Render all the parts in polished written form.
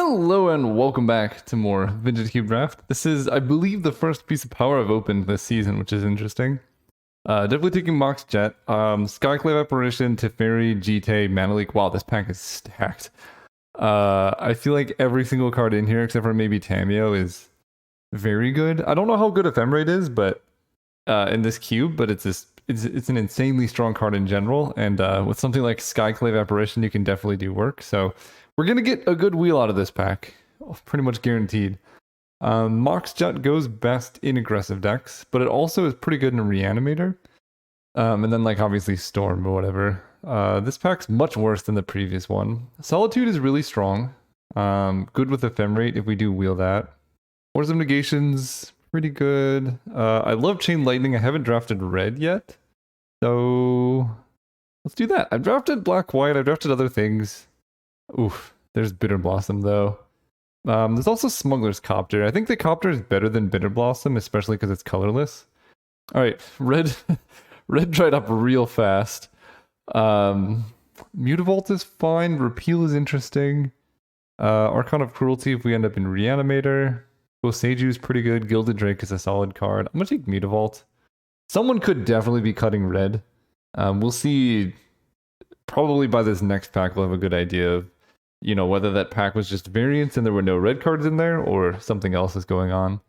Hello and welcome back to more Vintage Cube Draft. This is, I believe, the first piece of power I've opened this season, which is interesting. Definitely taking Mox Jet, Skyclave Apparition, Teferi, Jite, Mana Leak. Wow, this pack is stacked. I feel like every single card in here, except for maybe Tameo, is very good. I don't know how good Ephemerate is, but in this cube, but it's an insanely strong card in general. And with something like Skyclave Apparition, you can definitely do work. So we're going to get a good wheel out of this pack. Pretty much guaranteed. Mox Jet goes best in aggressive decks, but it also is pretty good in a Reanimator. And then like obviously Storm or whatever. This pack's much worse than the previous one. Solitude is really strong. Good with Ephemerate if we do wheel that. Wars of Negations, pretty good. I love Chain Lightning. I haven't drafted red yet. So let's do that. I've drafted black, white. I've drafted other things. Oof, there's Bitter Blossom though. There's also Smuggler's Copter. I think the Copter is better than Bitter Blossom, especially because it's colorless. All right, red dried up real fast. Mutavault is fine. Repeal is interesting. Archon of Cruelty if we end up in Reanimator. Boseiju is pretty good. Gilded Drake is a solid card. I'm gonna take Mutavault. Someone could definitely be cutting red. We'll see. Probably by this next pack we'll have a good idea of, you know, whether that pack was just variants and there were no red cards in there or something else is going on.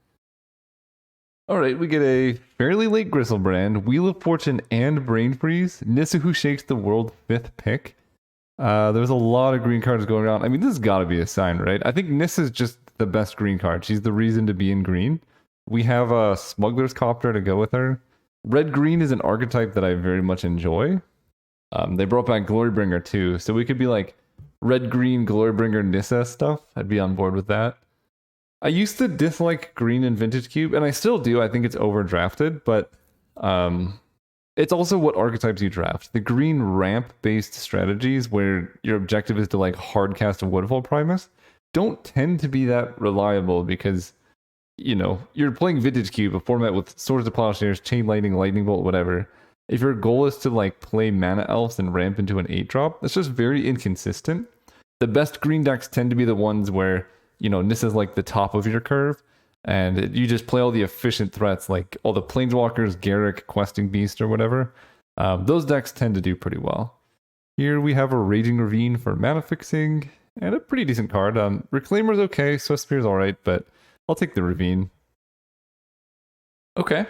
Alright, we get a fairly late Gristlebrand, Wheel of Fortune, and Brain Freeze. Nissa Who Shakes the World 5th pick. There's a lot of green cards going around. I mean, this has got to be a sign, right? I think Nissa's just the best green card. She's the reason to be in green. We have a Smuggler's Copter to go with her. Red-green is an archetype that I very much enjoy. They brought back Glorybringer too, so we could be like red-green Glorybringer Nissa stuff. I'd be on board with that. I used to dislike green in Vintage Cube, and I still do. I think it's overdrafted, but it's also what archetypes you draft. The green ramp-based strategies where your objective is to like hardcast a Woodfall Primus don't tend to be that reliable because, you know, you're playing Vintage Cube, a format with Swords of Plowshares, Chain Lightning, Lightning Bolt, whatever. If your goal is to like play Mana Elves and ramp into an 8-drop, that's just very inconsistent. The best green decks tend to be the ones where, you know, this is like the top of your curve, and you just play all the efficient threats like all the Planeswalkers, Garruk, Questing Beast, or whatever. Those decks tend to do pretty well. Here we have a Raging Ravine for mana fixing, and a pretty decent card. Reclaimer's okay, Swiftspear's alright, but I'll take the Ravine. Okay,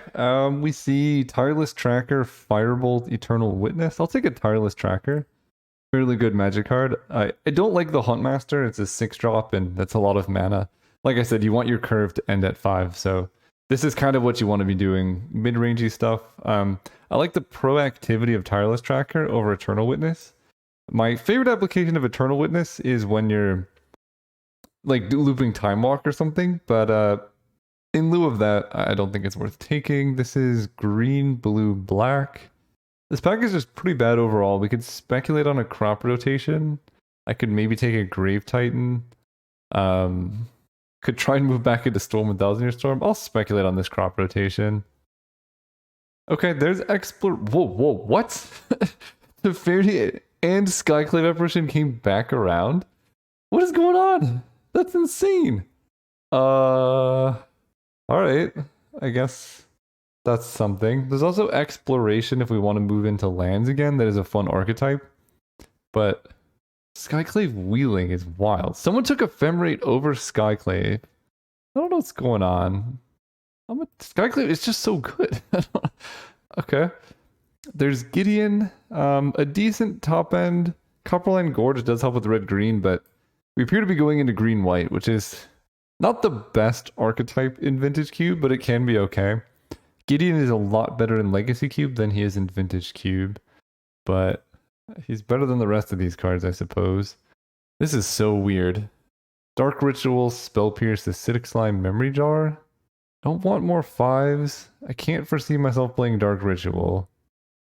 we see Tireless Tracker, Firebolt, Eternal Witness. I'll take a Tireless Tracker. Fairly good magic card. I don't like the Huntmaster. It's a 6-drop, and that's a lot of mana. Like I said, you want your curve to end at 5, so this is kind of what you want to be doing. Mid-rangey stuff. I like the proactivity of Tireless Tracker over Eternal Witness. My favorite application of Eternal Witness is when you're like looping Time Walk or something, but in lieu of that, I don't think it's worth taking. This is green, blue, black. This pack is just pretty bad overall. We could speculate on a crop rotation. I could maybe take a Grave Titan. Could try and move back into Storm with Thousand Year Storm. I'll speculate on this crop rotation. Okay, there's Whoa, what? The Fairy and Skyclave Apparition came back around? What is going on? That's insane. Alright, I guess that's something. There's also Exploration if we want to move into lands again. That is a fun archetype. But Skyclave Wheeling is wild. Someone took Ephemerate over Skyclave. I don't know what's going on. Skyclave is just so good. Okay. There's Gideon. A decent top end. Copperline Gorge does help with red-green, but we appear to be going into green-white, which is not the best archetype in Vintage Cube, but it can be okay. Gideon is a lot better in Legacy Cube than he is in Vintage Cube, but he's better than the rest of these cards, I suppose. This is so weird. Dark Ritual, Spell Pierce, Acidic Slime, Memory Jar. Don't want more 5s. I can't foresee myself playing Dark Ritual.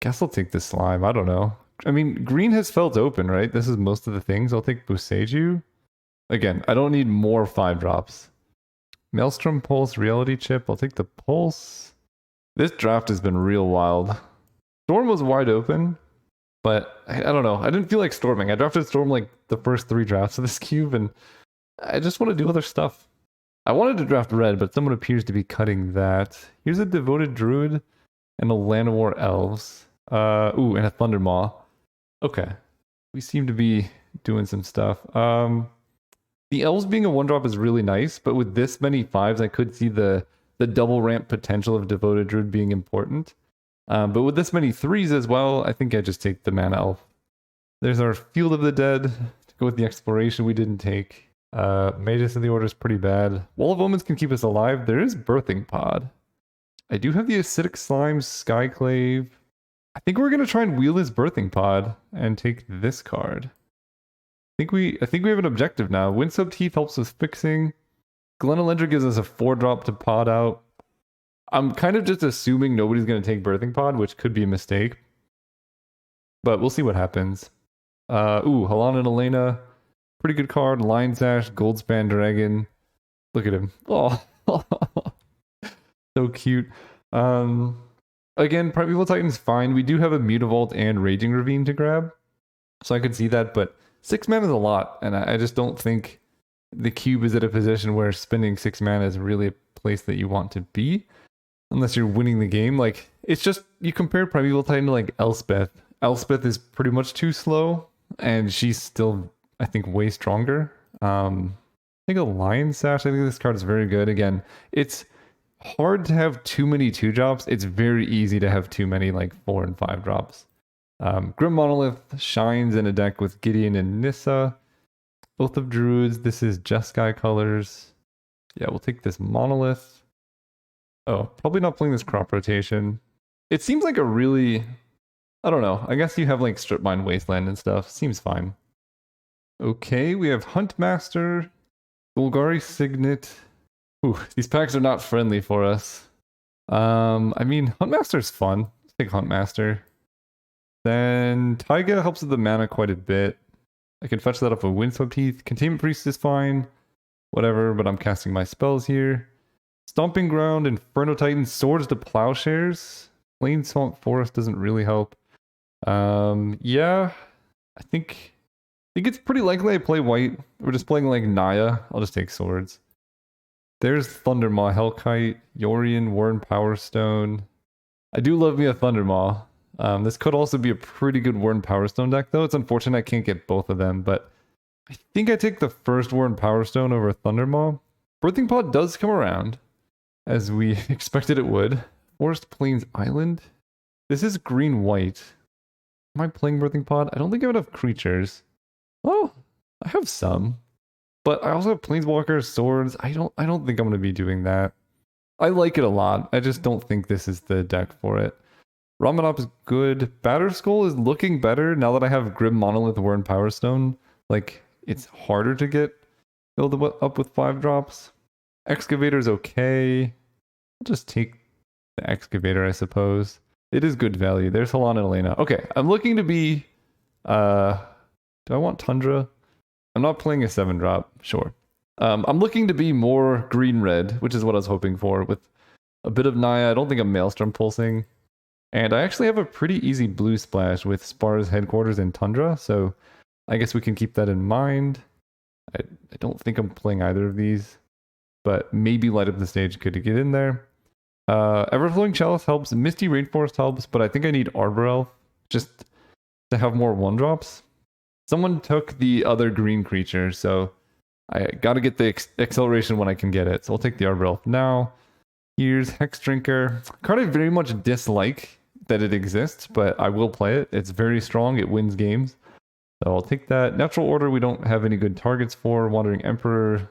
Guess I'll take this Slime, I don't know. I mean, green has felt open, right? This is most of the things. I'll take Boseiju. Again, I don't need more 5-drops. Maelstrom, Pulse, Reality Chip. I'll take the Pulse. This draft has been real wild. Storm was wide open, but I don't know. I didn't feel like storming. I drafted Storm like the first 3 drafts of this cube, and I just want to do other stuff. I wanted to draft red, but someone appears to be cutting that. Here's a Devoted Druid and a Land of War Elves. Ooh, and a Thundermaw. Okay. We seem to be doing some stuff. The Elves being a 1-drop is really nice, but with this many 5s, I could see the double ramp potential of Devoted Druid being important. But with this many 3s as well, I think I just take the Mana Elf. There's our Field of the Dead to go with the Exploration we didn't take. Magus of the Order is pretty bad. Wall of Omens can keep us alive. There is Birthing Pod. I do have the Acidic Slime, Skyclave. I think we're gonna try and wheel his Birthing Pod and take this card. I think we have an objective now. Windswept Heath helps with fixing. Glenelendra gives us a 4-drop to pod out. I'm kind of just assuming nobody's gonna take Birthing Pod, which could be a mistake. But we'll see what happens. Halan and Elena. Pretty good card. Lion Sash, Goldspan Dragon. Look at him. Oh, so cute. Again, Primeval Titan's fine. We do have a Mutavault and Raging Ravine to grab. So I could see that, but 6 mana is a lot, and I just don't think the cube is at a position where spending 6 mana is really a place that you want to be. Unless you're winning the game. Like, it's just, you compare Primeval Titan to like Elspeth. Elspeth is pretty much too slow, and she's still, I think, way stronger. I think a Lion Sash, I think this card is very good. Again, it's hard to have too many 2-drops. It's very easy to have too many like 4 and 5 drops. Grim Monolith shines in a deck with Gideon and Nissa. Oath of Druids, this is Jeskai colors. Yeah, we'll take this Monolith. Oh, probably not playing this crop rotation. It seems like a really, I don't know. I guess you have like Strip Mine Wasteland and stuff. Seems fine. Okay, we have Huntmaster, Golgari Signet. Ooh, these packs are not friendly for us. I mean, Huntmaster's fun. Let's take Huntmaster. Then Taiga helps with the mana quite a bit. I can fetch that up with Windswept Heath. Containment Priest is fine. Whatever, but I'm casting my spells here. Stomping Ground, Inferno Titan, Swords to Plowshares. Plain Swamp Forest doesn't really help. Yeah, I think it's pretty likely I play white. We're just playing like Naya. I'll just take Swords. There's Thundermaw, Hellkite, Yorion, Worn Power Stone. I do love me a Thundermaw. This could also be a pretty good Worn Power Stone deck, though. It's unfortunate I can't get both of them, but I think I take the first Worn Power Stone over Thundermaw. Birthing Pod does come around, as we expected it would. Forest Plains Island. This is green-white. Am I playing Birthing Pod? I don't think I have enough creatures. Oh, I have some. But I also have Planeswalkers, Swords. I don't think I'm going to be doing that. I like it a lot. I just don't think this is the deck for it. Ramanop is good. Batterskull is looking better now that I have Grim Monolith, Worn Power Stone. Like, it's harder to get filled up with 5-drops. Excavator's okay. I'll just take the Excavator, I suppose. It is good value. There's Halan and Elena. Okay, I'm looking to be... do I want Tundra? I'm not playing a 7-drop, sure. I'm looking to be more green-red, which is what I was hoping for, with a bit of Naya. I don't think I'm Maelstrom pulsing. And I actually have a pretty easy blue splash with Spar's Headquarters and Tundra, so I guess we can keep that in mind. I don't think I'm playing either of these, but maybe Light Up the Stage could get in there. Everflowing Chalice helps, Misty Rainforest helps, but I think I need Arbor Elf just to have more 1-drops. Someone took the other green creature, so I gotta get the acceleration when I can get it. So I'll take the Arbor Elf now. Here's Hex Drinker. Card I very much dislike that it exists, but I will play it. It's very strong. It wins games. So I'll take that. Natural Order we don't have any good targets for. Wandering Emperor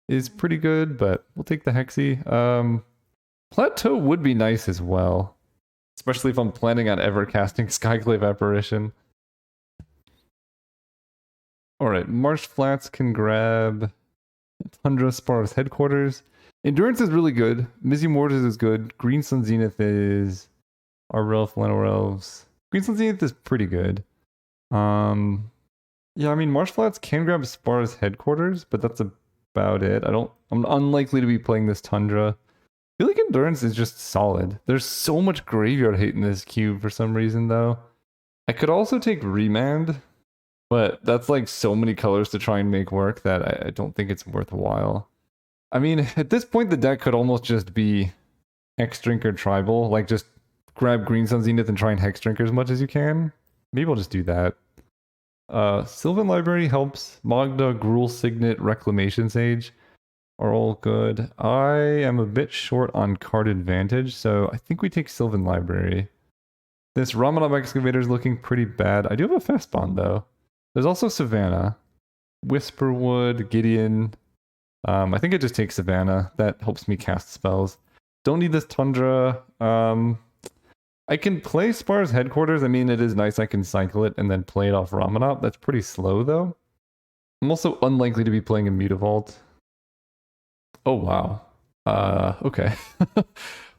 is pretty good, but we'll take the Hexy. Plateau would be nice as well, especially if I'm planning on ever casting Skyclave Apparition. Alright, Marsh Flats can grab Tundra, Spar's Headquarters. Endurance is really good. Mizzy Mortis is good. Green Sun Zenith is... Arbor Elf, Llanowar Elves. Green Sun Zenith is pretty good. Yeah, I mean, Marsh Flats can grab Spar's Headquarters, but that's about it. I'm unlikely to be playing this Tundra. I feel like Endurance is just solid. There's so much graveyard hate in this cube for some reason, though. I could also take Remand. But that's like so many colors to try and make work that I don't think it's worthwhile. I mean, at this point, the deck could almost just be Hex Drinker Tribal. Like, just grab Green Sun Zenith and try and Hex Drink as much as you can. Maybe I'll just do that. Sylvan Library helps. Magda, Gruul Signet, Reclamation Sage are all good. I am a bit short on card advantage, so I think we take Sylvan Library. This Ramanov Excavator is looking pretty bad. I do have a fast bond, though. There's also Savannah, Whisperwood, Gideon. I think it just takes Savannah. That helps me cast spells. Don't need this Tundra. I can play Spar's Headquarters. I mean, it is nice I can cycle it and then play it off Ramanov. That's pretty slow, though. I'm also unlikely to be playing a Mutavault. Oh, wow. Okay.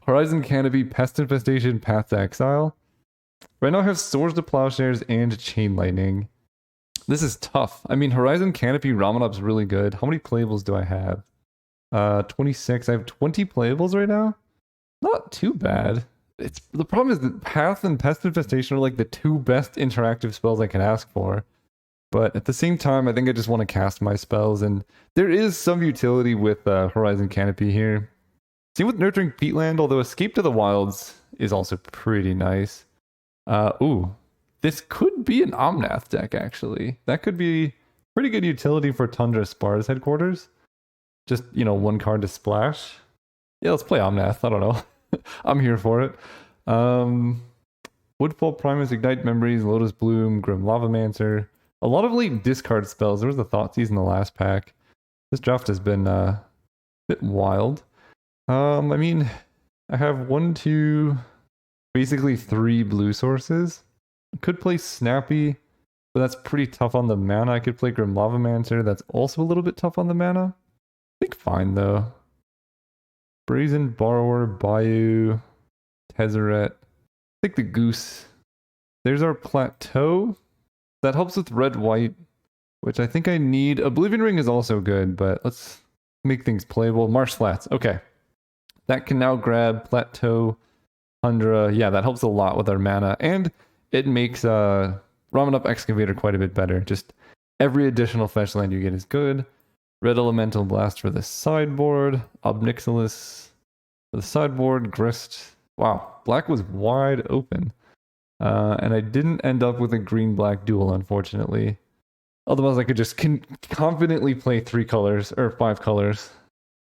Horizon Canopy, Pest Infestation, Path to Exile. Right now I have Swords to Plowshares and Chain Lightning. This is tough. I mean, Horizon Canopy Ramanov's really good. How many playables do I have? 26. I have 20 playables right now. Not too bad. It's the problem is that Path and Pest Infestation are like the two best interactive spells I can ask for. But at the same time, I think I just want to cast my spells, and there is some utility with Horizon Canopy here. Same with Nurturing Peatland, although Escape to the Wilds is also pretty nice. Ooh, this could be an Omnath deck, actually. That could be pretty good utility for Tundra Spar's Headquarters. Just, you know, one card to splash. Yeah, let's play Omnath. I don't know. I'm here for it. Woodfall Primus, Ignite Memories, Lotus Bloom, Grim Lavamancer. A lot of late discard spells. There was the Thoughtseize in the last pack. This draft has been a bit wild. I mean, I have basically 3 blue sources. I could play Snappy, but that's pretty tough on the mana. I could play Grim Lavamancer. That's also a little bit tough on the mana. I think fine, though. Brazen Borrower, Bayou, Tezzeret. Take the Goose. There's our Plateau. That helps with red-white, which I think I need. Oblivion Ring is also good, but let's make things playable. Marsh Flats. Okay. That can now grab Plateau, Tundra. Yeah, that helps a lot with our mana. And it makes Ramanov Excavator quite a bit better. Just every additional fetch land you get is good. Red Elemental Blast for the sideboard. Obnixilis for the sideboard. Grist. Wow, black was wide open. And I didn't end up with a green-black duel, unfortunately. Otherwise, I could just confidently play 3 colors, or 5 colors.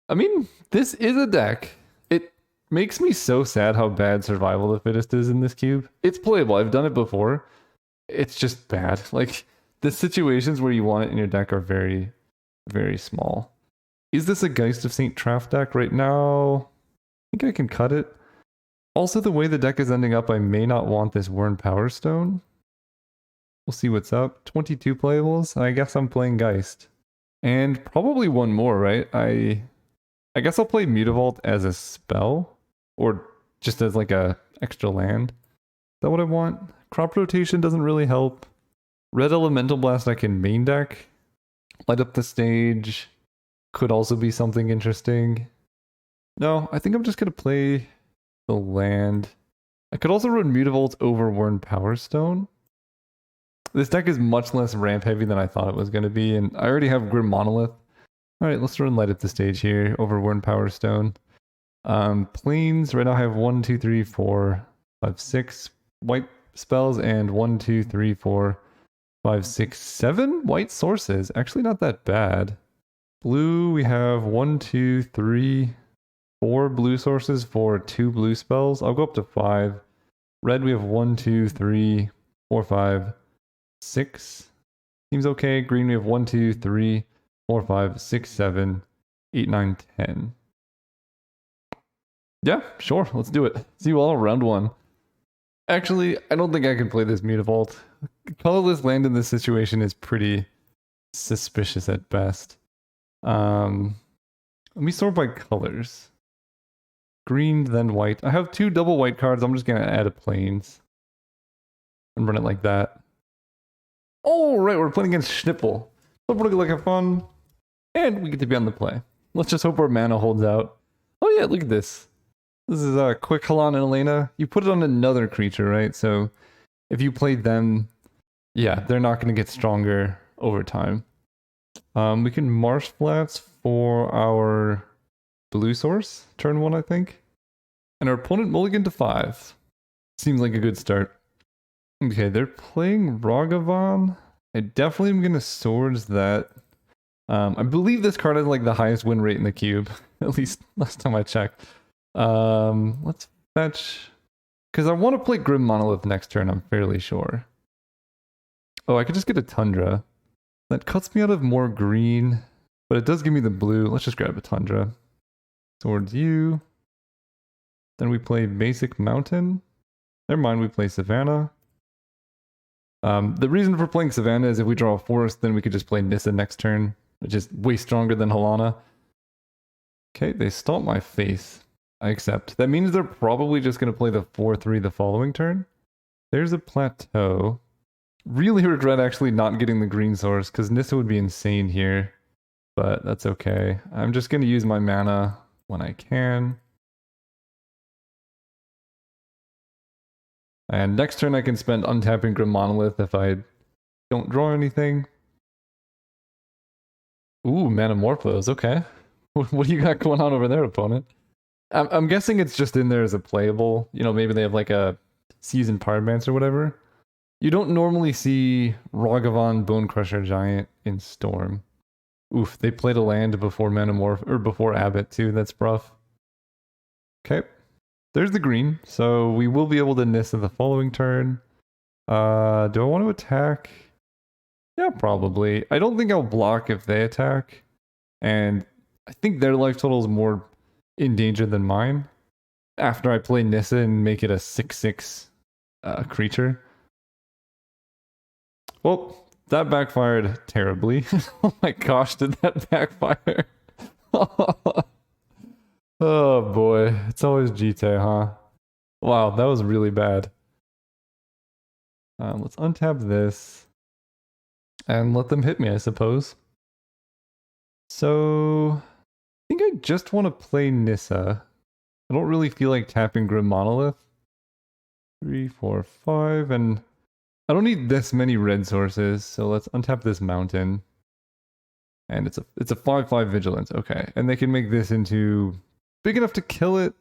I mean, this is a deck. It makes me so sad how bad Survival of the Fittest is in this cube. It's playable. I've done it before. It's just bad. Like, the situations where you want it in your deck are very, very small. Is this a Geist of St. Traff deck right now? I think I can cut it. Also, the way the deck is ending up, I may not want this Wurn Power Stone. We'll see what's up. 22 playables. I guess I'm playing Geist. And probably one more, right? I guess I'll play Mutavault as a spell. Or just as like a extra land. Is that what I want? Crop Rotation doesn't really help. Red Elemental Blast I can main deck. Light Up the Stage could also be something interesting. No, I think I'm just going to play the land. I could also run Mutavault over Wurn Power Stone. This deck is much less ramp heavy than I thought it was going to be, and I already have Grim Monolith. Alright, let's run Light Up the Stage here over Wurn Power Stone. Planes, right now I have 1, 2, 3, 4, 5, 6 white spells, and 1, 2, 3, 4, 5, 6, 7 white sources. Actually not that bad. Blue, we have 1, 2, 3, 4 blue sources for 2 blue spells. I'll go up to 5. Red, we have 1, 2, 3, 4, 5, 6. Seems okay. Green, we have 1, 2, 3, 4, 5, 6, 7, 8, 9, 10. Yeah, sure. Let's do it. See you all round 1. Actually, I don't think I can play this Mutavault. Colorless land in this situation is pretty suspicious at best. Let me sort by colors. Green, then white. I have 2 double white cards. I'm just going to add a plains. And run it like that. Oh, right. We're playing against Schnipple. So we're going to have fun. And we get to be on the play. Let's just hope our mana holds out. Oh, yeah. Look at this. This is a quick Halan and Elena. You put it on another creature, right? So if you play them, Yeah, they're not going to get stronger over time. We can Marsh Flats for our blue source, turn 1, I think. And our opponent mulligan to 5. Seems like a good start. Okay, they're playing Ragavan. I definitely am going to swords that. I believe this card has like the highest win rate in the cube, at least last time I checked. Let's fetch, because I want to play Grim Monolith next turn, I'm fairly sure. Oh, I could just get a Tundra. That cuts me out of more green, but it does give me the blue. Let's just grab a Tundra. Towards you. Then we play Basic Mountain. Never mind, we play Savannah. The reason for playing Savannah is if we draw a forest, then we could just play Nissa next turn, which is way stronger than Halana. Okay, they stomp my face. I accept. That means they're probably just going to play the 4-3 the following turn. There's a plateau. Really regret actually not getting the green source, because Nissa would be insane here. But that's okay. I'm just going to use my mana when I can. And next turn I can spend untapping Grim Monolith if I don't draw anything. Ooh, Manamorphose, okay. What do you got going on over there, opponent? I'm guessing it's just in there as a playable. You know, maybe they have like a Seasoned Pyromancer or whatever. You don't normally see Ragavan Bone Crusher Giant in Storm. Oof, they played a land before or before Abbott too, that's rough. Okay. There's the green, so we will be able to Nissa the following turn. Do I want to attack? Yeah, probably. I don't think I'll block if they attack. And I think their life total is more in danger than mine. After I play Nissa and make it a 6/6 creature. Well, that backfired terribly. Oh my gosh, did that backfire? Oh boy, it's always GT, huh? Wow, that was really bad. Let's untap this and let them hit me, I suppose. So, I think I just want to play Nissa. I don't really feel like tapping Grim Monolith. 3, 4, 5, and I don't need this many red sources, so let's untap this mountain. And it's a 5/5 vigilance, okay. And they can make this into big enough to kill it.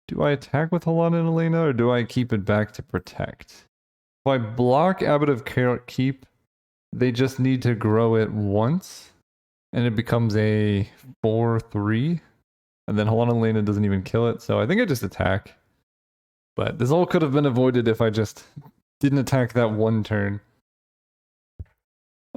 Do I attack with Halana and Elena, or do I keep it back to protect? If I block Abbot of Keep, they just need to grow it once, and it becomes a 4/3. And then Halana and Elena doesn't even kill it, so I think I just attack. But this all could have been avoided if I just didn't attack that one turn.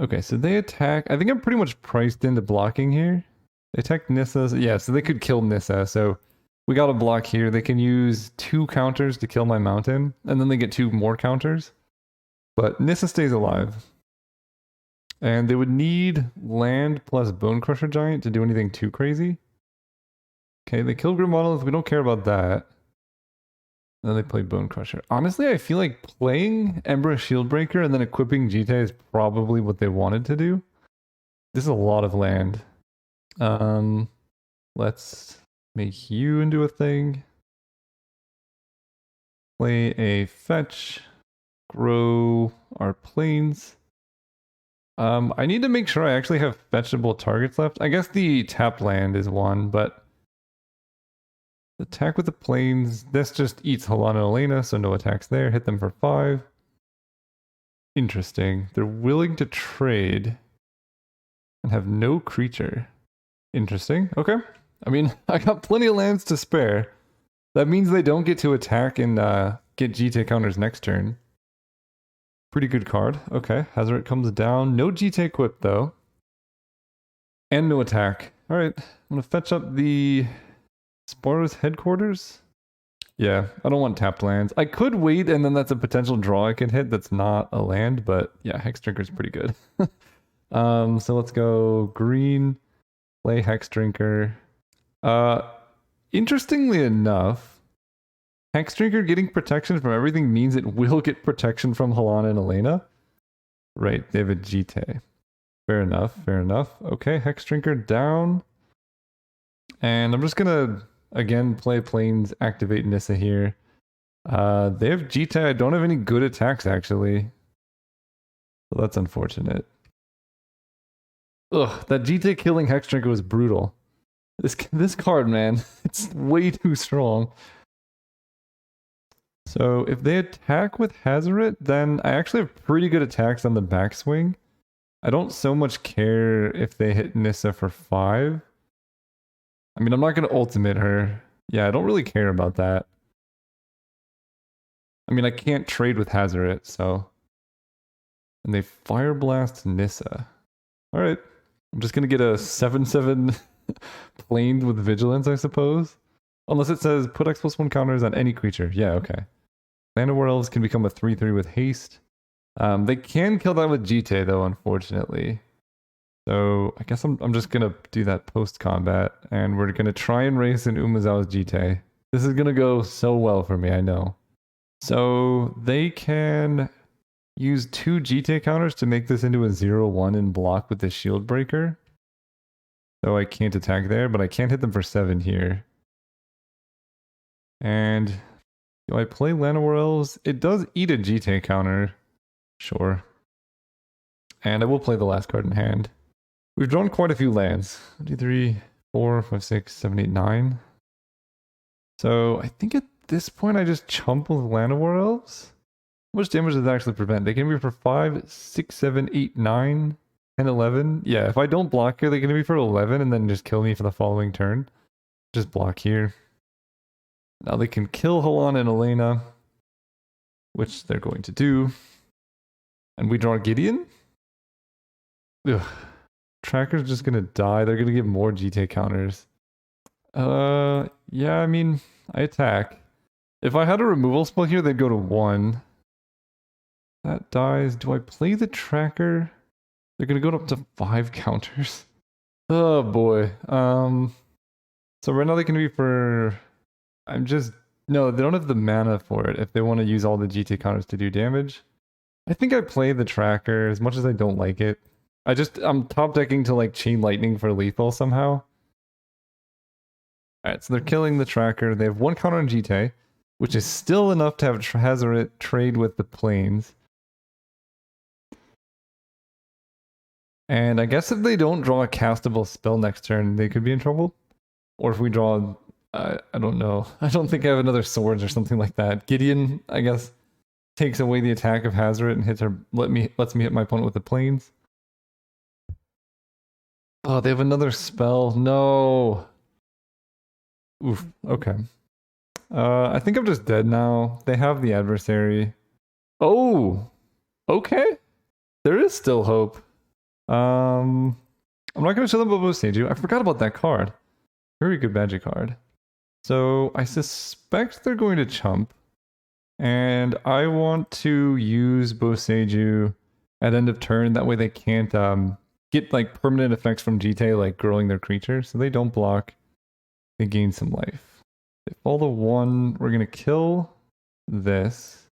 Okay, so they attack. I think I'm pretty much priced into blocking here. They attack Nissa. Yeah, so they could kill Nissa. So we got a block here. They can use 2 counters to kill my mountain, and then they get 2 more counters. But Nissa stays alive. And they would need land plus Bone Crusher Giant to do anything too crazy. Okay, they kill Grim Monolith. We don't care about that. And then they play Bone Crusher. Honestly, I feel like playing Ember Shieldbreaker and then equipping Jita is probably what they wanted to do. This is a lot of land. Let's make you into a thing. Play a fetch. Grow our plains. I need to make sure I actually have fetchable targets left. I guess the tap land is one, but attack with the plains. This just eats Halana and Elena, so no attacks there. Hit them for 5. Interesting. They're willing to trade and have no creature. Interesting. Okay. I mean, I got plenty of lands to spare. That means they don't get to attack and get GT counters next turn. Pretty good card. Okay. Hazoret comes down. No GT equipped, though. And no attack. Alright. I'm going to fetch up the Sparta's headquarters? Yeah, I don't want tapped lands. I could wait and then that's a potential draw I can hit that's not a land, but yeah, Hex Drinker's pretty good. So let's go green, play Hex Drinker. Interestingly enough, Hex Drinker getting protection from everything means it will get protection from Halana and Elena. Right, they have a GT. Fair enough, fair enough. Okay, Hex Drinker down. And I'm just gonna again play plains, activate Nissa here. They have GT. I don't have any good attacks actually. So that's unfortunate. Ugh, that GT killing Hex Drinker was brutal. This card, man, it's way too strong. So if they attack with Hazoret, then I actually have pretty good attacks on the backswing. I don't so much care if they hit Nissa for 5. I mean, I'm not going to ultimate her. Yeah, I don't really care about that. I mean, I can't trade with Hazoret, so... And they Fire Blast Nissa. Alright. I'm just going to get a 7/7 planed with Vigilance, I suppose. Unless it says, put X+1 counters on any creature. Yeah, okay. Land of Elves can become a 3/3 with haste. They can kill that with Jite though, unfortunately. So I guess I'm just gonna do that post-combat, and we're gonna try and race in Umezawa's Jite. This is gonna go so well for me, I know. So they can use 2 Jite counters to make this into a 0/1 and block with the Shield Breaker. So I can't attack there, but I can't hit them for 7 here. And do I play Llanowar Elves? It does eat a Jite counter. Sure. And I will play the last card in hand. We've drawn quite a few lands. 1, 2, 3, 4, 5, 6, 7, 8, 9. So I think at this point I just chump with Llanowar Elves. How much damage does that actually prevent? They can be for 5, 6, 7, 8, 9, 10, 11. Yeah, if I don't block here, they can be for 11 and then just kill me for the following turn. Just block here. Now they can kill Halan and Elena, which they're going to do. And we draw Gideon? Ugh. Tracker's just gonna die. They're gonna get more GT counters. Yeah, I mean, I attack. If I had a removal spell here, they'd go to 1. That dies. Do I play the Tracker? They're gonna go up to 5 counters. Oh boy. So right now they can be for... No, they don't have the mana for it if they want to use all the GT counters to do damage. I think I play the Tracker as much as I don't like it. I'm top decking to like Chain Lightning for lethal somehow. Alright, so they're killing the Tracker. They have 1 counter on GT, which is still enough to have Hazoret trade with the Plains. And I guess if they don't draw a castable spell next turn, they could be in trouble. Or if we draw, I don't know. I don't think I have another Swords or something like that. Gideon, I guess, takes away the attack of Hazoret and hits her, lets me hit my opponent with the Plains. Oh, they have another spell. No. Oof. Okay. I think I'm just dead now. They have the adversary. Oh. Okay. There is still hope. I'm not gonna show them Bobo Seiju. I forgot about that card. Very good magic card. So I suspect they're going to chump. And I want to use Boseiju at end of turn. That way they can't get like permanent effects from GT, like growing their creature. So they don't block. They gain some life. They fall to 1. We're going to kill this.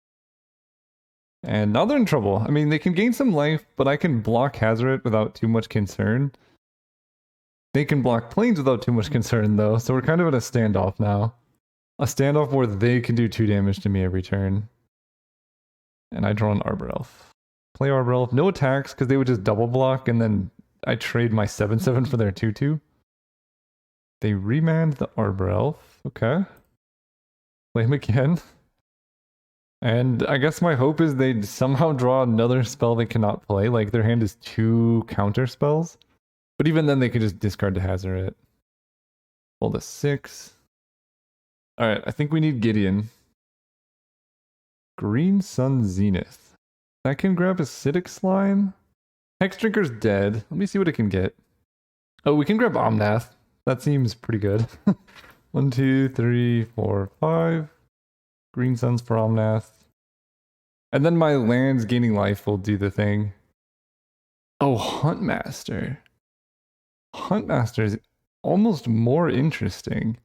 And now they're in trouble. I mean, they can gain some life, but I can block Hazoret without too much concern. They can block Plains without too much concern, though. So we're kind of at a standoff now. A standoff where they can do 2 damage to me every turn. And I draw an Arbor Elf. Play Arbor Elf. No attacks, because they would just double block, and then I trade my 7/7 for their 2/2. They remand the Arbor Elf. Okay. Play him again. And I guess my hope is they'd somehow draw another spell they cannot play. Like, their hand is 2 counter spells. But even then, they could just discard to Hazoret. Roll the 6. Alright, I think we need Gideon. Green Sun Zenith. That can grab Acidic Slime. Hex Drinker's dead. Let me see what it can get. Oh, we can grab Omnath. That seems pretty good. 1, 2, 3, 4, 5. Green Suns for Omnath. And then my lands gaining life will do the thing. Oh, Huntmaster. Huntmaster is almost more interesting.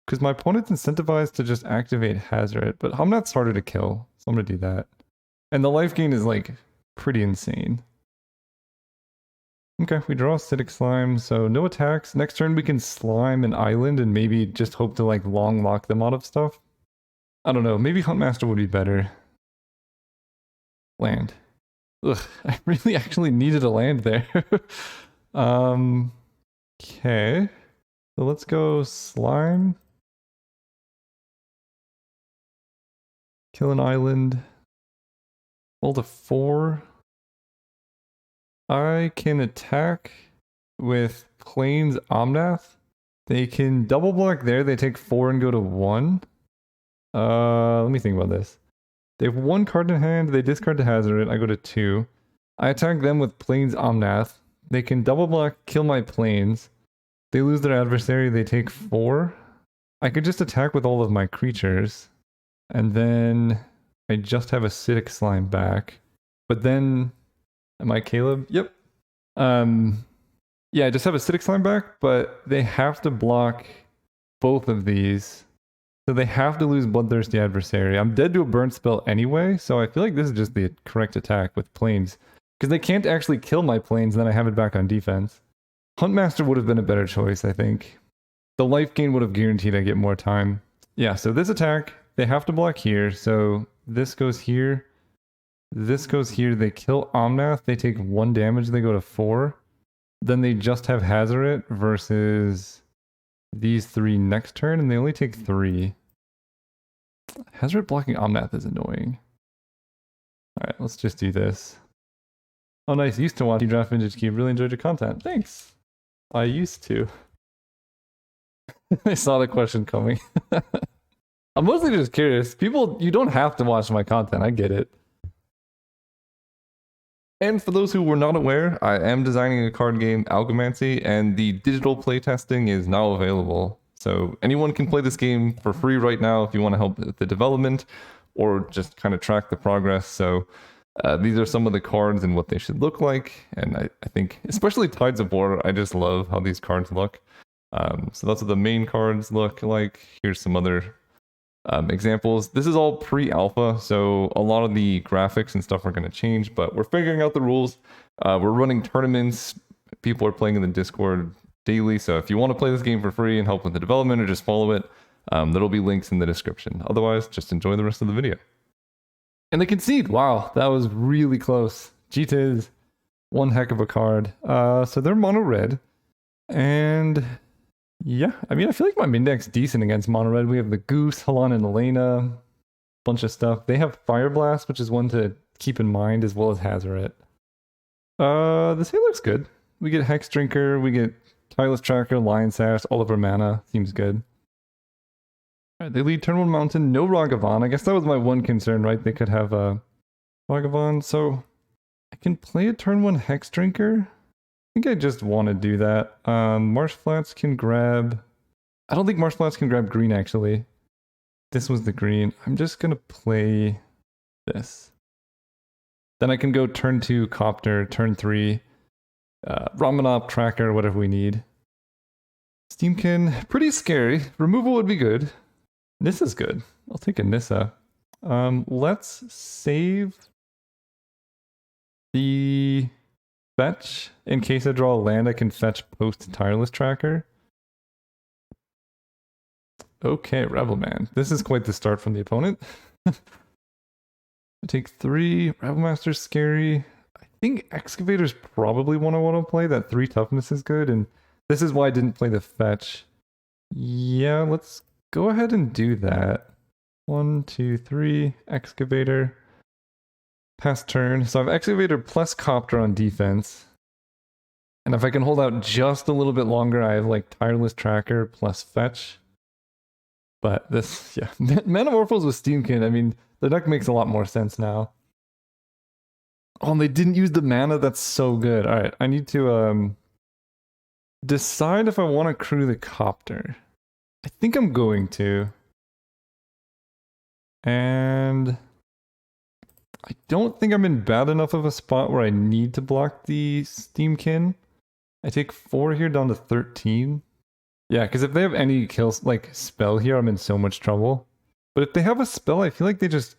Because my opponent's incentivized to just activate Hazoret, but Omnath's harder to kill, so I'm going to do that. And the life gain is like pretty insane. Okay, we draw Acidic Slime, so no attacks. Next turn we can slime an island and maybe just hope to like long lock them out of stuff. I don't know, maybe Huntmaster would be better. Land. Ugh, I really actually needed a land there. Okay. So let's go slime. Kill an island. Roll to 4. I can attack with Plains Omnath. They can double block there. They take 4 and go to 1. Let me think about this. They have 1 card in hand. They discard to hazard it. I go to 2. I attack them with Plains Omnath. They can double block, kill my Plains. They lose their adversary. They take 4. I could just attack with all of my creatures. And then I just have acidic slime back. But then, am I Caleb? Yep. Yeah, I just have acidic slime back, but they have to block both of these. So they have to lose Bloodthirsty Adversary. I'm dead to a burnt spell anyway, so I feel like this is just the correct attack with Plains. Because they can't actually kill my Plains, and then I have it back on defense. Huntmaster would have been a better choice, I think. The life gain would have guaranteed I get more time. Yeah, so this attack, they have to block here, so this goes here. This goes here, they kill Omnath, they take 1 damage, they go to 4. Then they just have Hazoret versus these 3 next turn, and they only take 3. Hazoret blocking Omnath is annoying. Alright, let's just do this. Oh nice, used to watch you draft Vintage Cube, really enjoyed your content. Thanks! I used to. I saw the question coming. I'm mostly just curious. People, you don't have to watch my content, I get it. And for those who were not aware, I am designing a card game, Algomancy, and the digital playtesting is now available. So anyone can play this game for free right now if you want to help with the development or just kind of track the progress. So these are some of the cards and what they should look like. And I think, especially Tides of War, I just love how these cards look. So that's what the main cards look like. Here's some other examples. This is all pre-alpha, so a lot of the graphics and stuff are going to change, but we're figuring out the rules. We're running tournaments. People are playing in the Discord daily, so if you want to play this game for free and help with the development or just follow it, there'll be links in the description. Otherwise, just enjoy the rest of the video. And they concede. Wow, that was really close. Jita is one heck of a card. So they're mono red, and yeah, I mean, I feel like my min deck's decent against mono red. We have the Goose, Halan, and Elena. Bunch of stuff. They have Fire Blast, which is one to keep in mind, as well as Hazoret. This here looks good. We get Hex Drinker, we get Tireless Tracker, Lion Sash, all of our mana. Seems good. Alright, they lead turn 1 Mountain, no Ragavan. I guess that was my one concern, right? They could have a Ragavan, so I can play a turn 1 Hex Drinker. I think I just want to do that. Marsh Flats can grab... I don't think Marsh Flats can grab green, actually. This was the green. I'm just going to play this. Then I can go turn 2 Copter, turn 3 Ramanop, Tracker, whatever we need. Steamkin, pretty scary. Removal would be good. Nissa's good. I'll take a Nissa. Let's save the... fetch. In case I draw a land, I can fetch post Tireless Tracker. Okay, Rebelman. This is quite the start from the opponent. I take 3. Rebelmaster's scary. I think Excavator's probably one I want to play. That 3 toughness is good, and this is why I didn't play the fetch. Yeah, let's go ahead and do that. 1, 2, 3. Excavator. Pass turn. So I have Excavator plus Copter on defense. And if I can hold out just a little bit longer, I have like Tireless Tracker plus Fetch. But this, yeah. Manamorphose with Steamkin, I mean, the deck makes a lot more sense now. Oh, and they didn't use the mana? That's so good. Alright, I need to decide if I want to crew the Copter. I think I'm going to. And... I don't think I'm in bad enough of a spot where I need to block the Steamkin. I take 4 here down to 13. Yeah, because if they have any kills, like spell here, I'm in so much trouble. But if they have a spell, I feel like they just...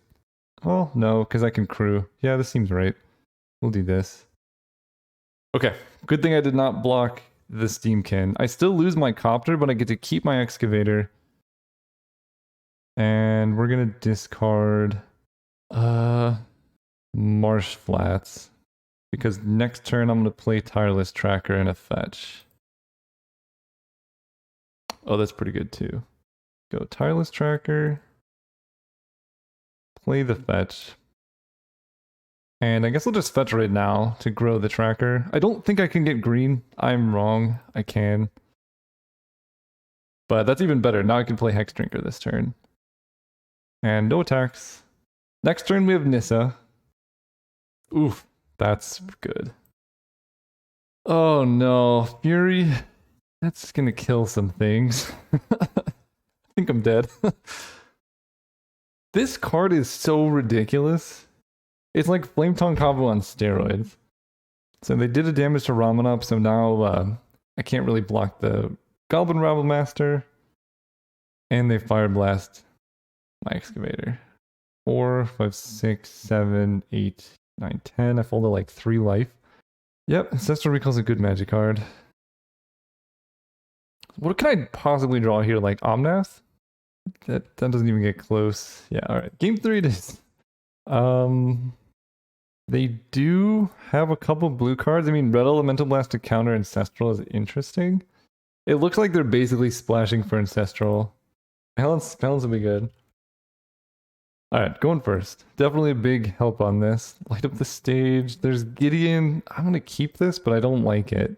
Oh, no, because I can crew. Yeah, this seems right. We'll do this. Okay, good thing I did not block the Steamkin. I still lose my Copter, but I get to keep my Excavator. And we're going to discard... Marsh Flats. Because next turn I'm going to play Tireless Tracker and a fetch. Oh, that's pretty good too. Go Tireless Tracker. Play the fetch. And I guess I'll just fetch right now to grow the tracker. I don't think I can get green. I'm wrong. I can. But that's even better. Now I can play Hex Drinker this turn. And no attacks. Next turn we have Nissa. Oof, that's good. Oh no, Fury. That's gonna kill some things. I think I'm dead. This card is so ridiculous. It's like Flame Tongue combo on steroids. So they did a damage to Ramanop, so now I can't really block the Goblin Rabble Master. And they Fire Blast my Excavator. 4, 5, 6, 7, 8, 9, 10. I folded like 3 life. Yep, Ancestral Recall's a good magic card. What can I possibly draw here? Like Omnath? That doesn't even get close. Yeah, alright. Game 3 it is. They do have a couple blue cards. I mean, Red Elemental Blast to counter Ancestral is interesting. It looks like they're basically splashing for Ancestral. Balance will be good. Alright, going first. Definitely a big help on this. Light up the stage. There's Gideon. I'm going to keep this, but I don't like it.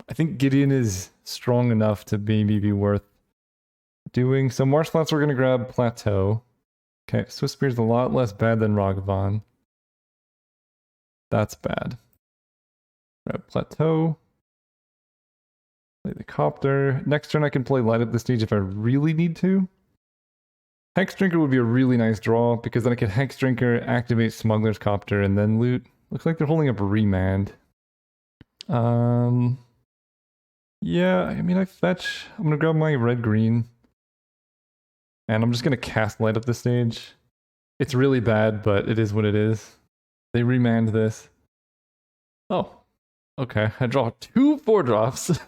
I think Gideon is strong enough to maybe be worth doing. So Marsh Flats we're going to grab Plateau. Okay, Swift Spear's a lot less bad than Ragavan. That's bad. Grab Plateau. Play the Copter. Next turn I can play Light Up the Stage if I really need to. Hex Drinker would be a really nice draw, because then I could Hex Drinker, activate Smuggler's Copter, and then loot. Looks like they're holding up Remand. Yeah, I mean, I fetch. I'm gonna grab my red-green. And I'm just gonna cast Light Up the Stage. It's really bad, but it is what it is. They remand this. Oh. Okay, I draw 2 4-drops.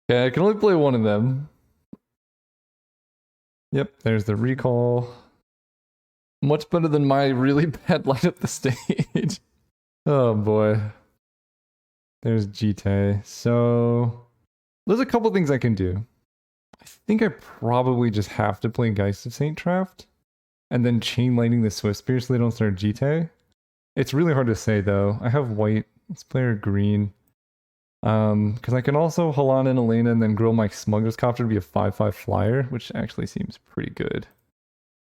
Okay, I can only play one of them. Yep, there's the recall. Much better than my really bad Light Up the Stage. Oh boy. There's Jite. So there's a couple things I can do. I think I probably just have to play Geist of Saint Traft and then chain lightning the Swift Spear so they don't start Jite. It's really hard to say though. I have white. Let's play her green. Because I can also Halana and Elena and then grow my Smuggler's Copter to be a 5/5 flyer, which actually seems pretty good.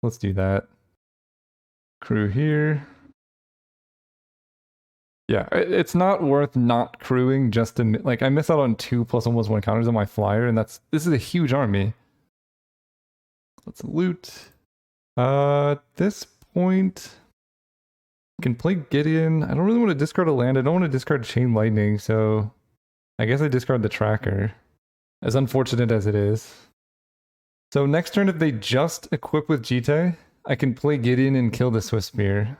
Let's do that. Crew here. Yeah, it's not worth not crewing just to, like, I miss out on 2 plus almost 1 counters on my flyer, and this is a huge army. Let's loot. At this point, I can play Gideon. I don't really want to discard a land. I don't want to discard Chain Lightning, so I guess I discard the tracker, as unfortunate as it is. So next turn, if they just equip with Jite, I can play Gideon and kill the Swift Spear.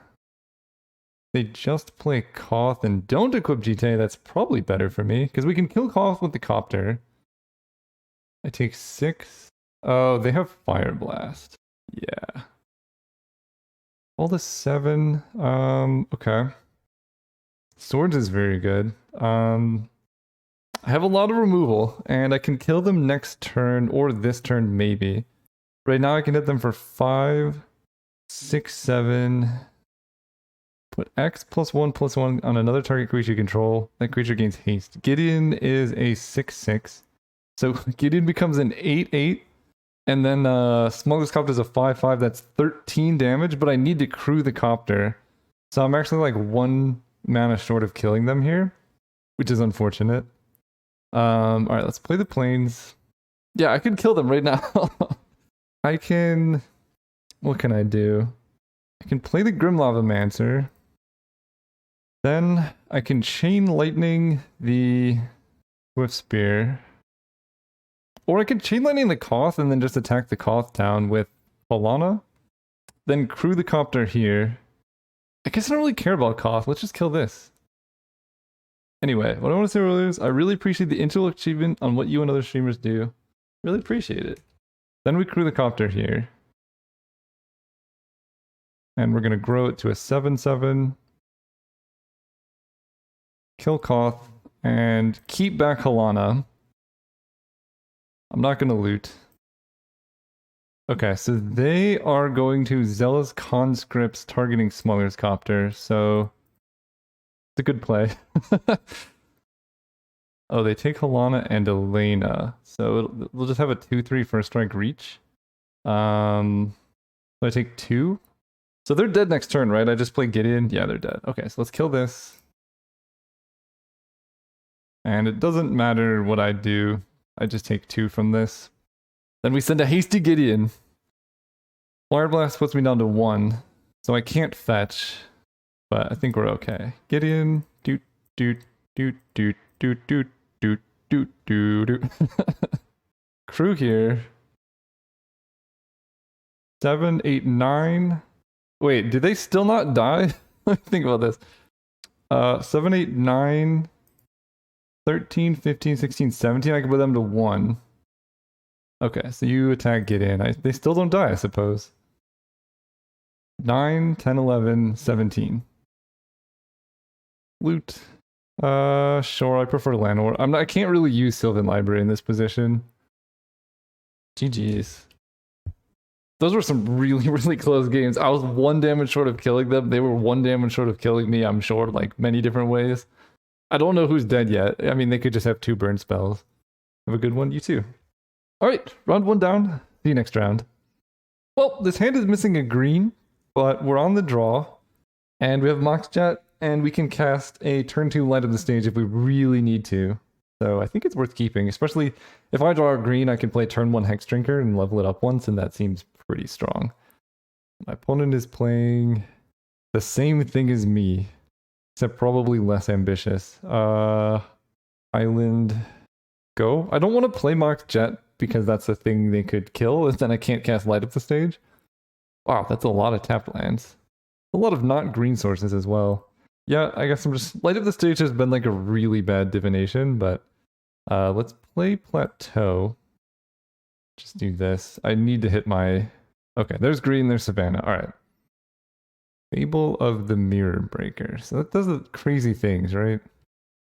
They just play Koth and don't equip Jite, that's probably better for me, because we can kill Koth with the Copter. I take 6. Oh, they have Fire Blast. Yeah. All the 7. Okay. Swords is very good. I have a lot of removal, and I can kill them next turn, or this turn maybe. Right now I can hit them for 5, 6, 7. Put X +1/+1 on another target creature you control. That creature gains haste. Gideon is a 6/6. So Gideon becomes an 8/8. And then Smuggler's Copter is a 5/5. That's 13 damage, but I need to crew the Copter. So I'm actually like 1 mana short of killing them here, which is unfortunate. Alright, let's play the Plains. Yeah, I can kill them right now. I can... What can I do? I can play the Grim Lavamancer. Then I can Chain Lightning the Swift Spear. Or I can Chain Lightning the Koth and then just attack the Koth down with Falana. Then crew the Copter here. I guess I don't really care about Koth. Let's just kill this. Anyway, what I want to say earlier is I really appreciate the intellect achievement on what you and other streamers do. Really appreciate it. Then we crew the Copter here. And we're going to grow it to a 7/7. Kill Koth. And keep back Halana. I'm not going to loot. Okay, so they are going to Zealous Conscripts targeting Smuggler's Copter, so it's a good play. Oh, they take Halana and Elena, so we'll just have a 2/3 first strike reach. So I take 2. So they're dead next turn, right? I just play Gideon. Yeah, they're dead. Okay, so let's kill this. And it doesn't matter what I do. I just take 2 from this. Then we send a hasty Gideon. Fire Blast puts me down to 1. So I can't fetch. But I think we're okay. Gideon. Doot, doot, doot, doot, doot, doot, doot, doot, doot, doot. Crew here. 7, 8, 9. Wait, do they still not die? Let me think about this. 7, 8, 9, 13, 15, 16, 17. I can put them to 1. Okay, so you attack, get in. They still don't die, I suppose. 9, 10, 11, 17. Loot. Sure, I prefer Landlord. I can't really use Sylvan Library in this position. GG's. Those were some really, really close games. I was 1 damage short of killing them. They were 1 damage short of killing me, I'm sure, like many different ways. I don't know who's dead yet. I mean, they could just have 2 burn spells. Have a good one, you too. Alright, round 1 down. See you next round. Well, this hand is missing a green, but we're on the draw. And we have Moxjet, and we can cast a turn 2 Light of the Stage if we really need to. So I think it's worth keeping, especially if I draw a green, I can play turn 1 Hex Drinker and level it up once, and that seems pretty strong. My opponent is playing the same thing as me, except probably less ambitious. Island go. I don't want to play Mox Jet because that's the thing they could kill, and then I can't cast Light Up the Stage. Wow, that's a lot of tapped lands. A lot of not green sources as well. Yeah, I guess I'm just... Light Up the Stage has been like a really bad divination, but let's play Plateau. Just do this. I need to hit my... Okay, there's green, there's Savannah. Alright. Fable of the Mirror Breaker. So that does the crazy things, right?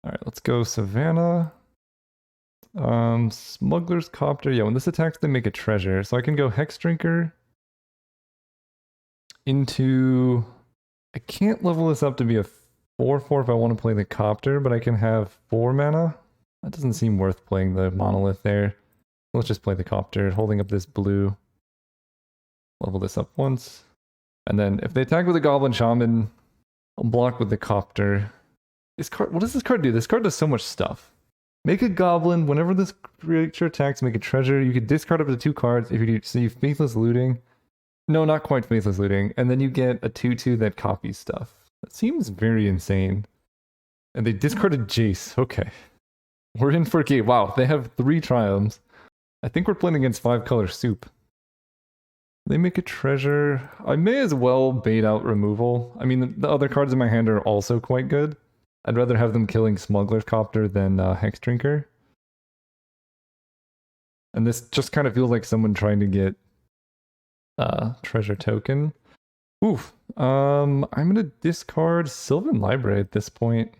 Alright, let's go Savannah. Smuggler's Copter. Yeah, when this attacks, they make a treasure. So I can go Hex Drinker into... I can't level this up to be a 4/4 if I want to play the Copter, but I can have 4 mana. That doesn't seem worth playing the Monolith there. Let's just play the Copter, holding up this blue. Level this up once. And then if they attack with a Goblin Shaman, I'll block with the Copter. This card, what does this card do? This card does so much stuff. Make a Goblin. Whenever this creature attacks, make a treasure. You can discard up to 2 cards if you do. So you Faithless Looting. No, not quite Faithless Looting. And then you get a 2/2 that copies stuff. That seems very insane. And they discarded Jace. Okay. We're in for a game. Wow, they have 3 triumphs. I think we're playing against 5-color soup. They make a treasure. I may as well bait out removal. I mean, the other cards in my hand are also quite good. I'd rather have them killing Smuggler's Copter than Hex Drinker. And this just kind of feels like someone trying to get treasure token. Oof. I'm gonna discard Sylvan Library at this point.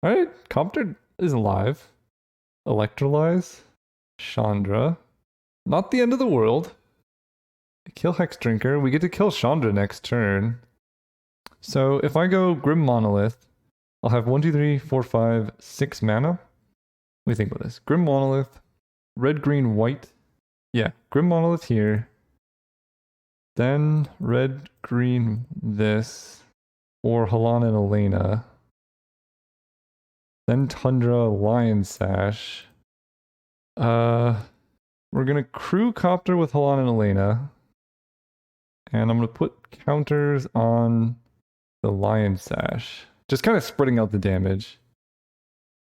Alright, Copter is alive. Electrolyze. Chandra. Not the end of the world. Kill Hex Drinker. We get to kill Chandra next turn. So if I go Grim Monolith, I'll have 1, 2, 3, 4, 5, 6 mana. What do you think about this? Grim Monolith. Red, green, white. Yeah, Grim Monolith here. Then red, green, this. Or Halana and Elena. Then Tundra, Lion Sash. We're gonna crew Copter with Halana and Elena. And I'm gonna put counters on the Lion Sash. Just kind of spreading out the damage.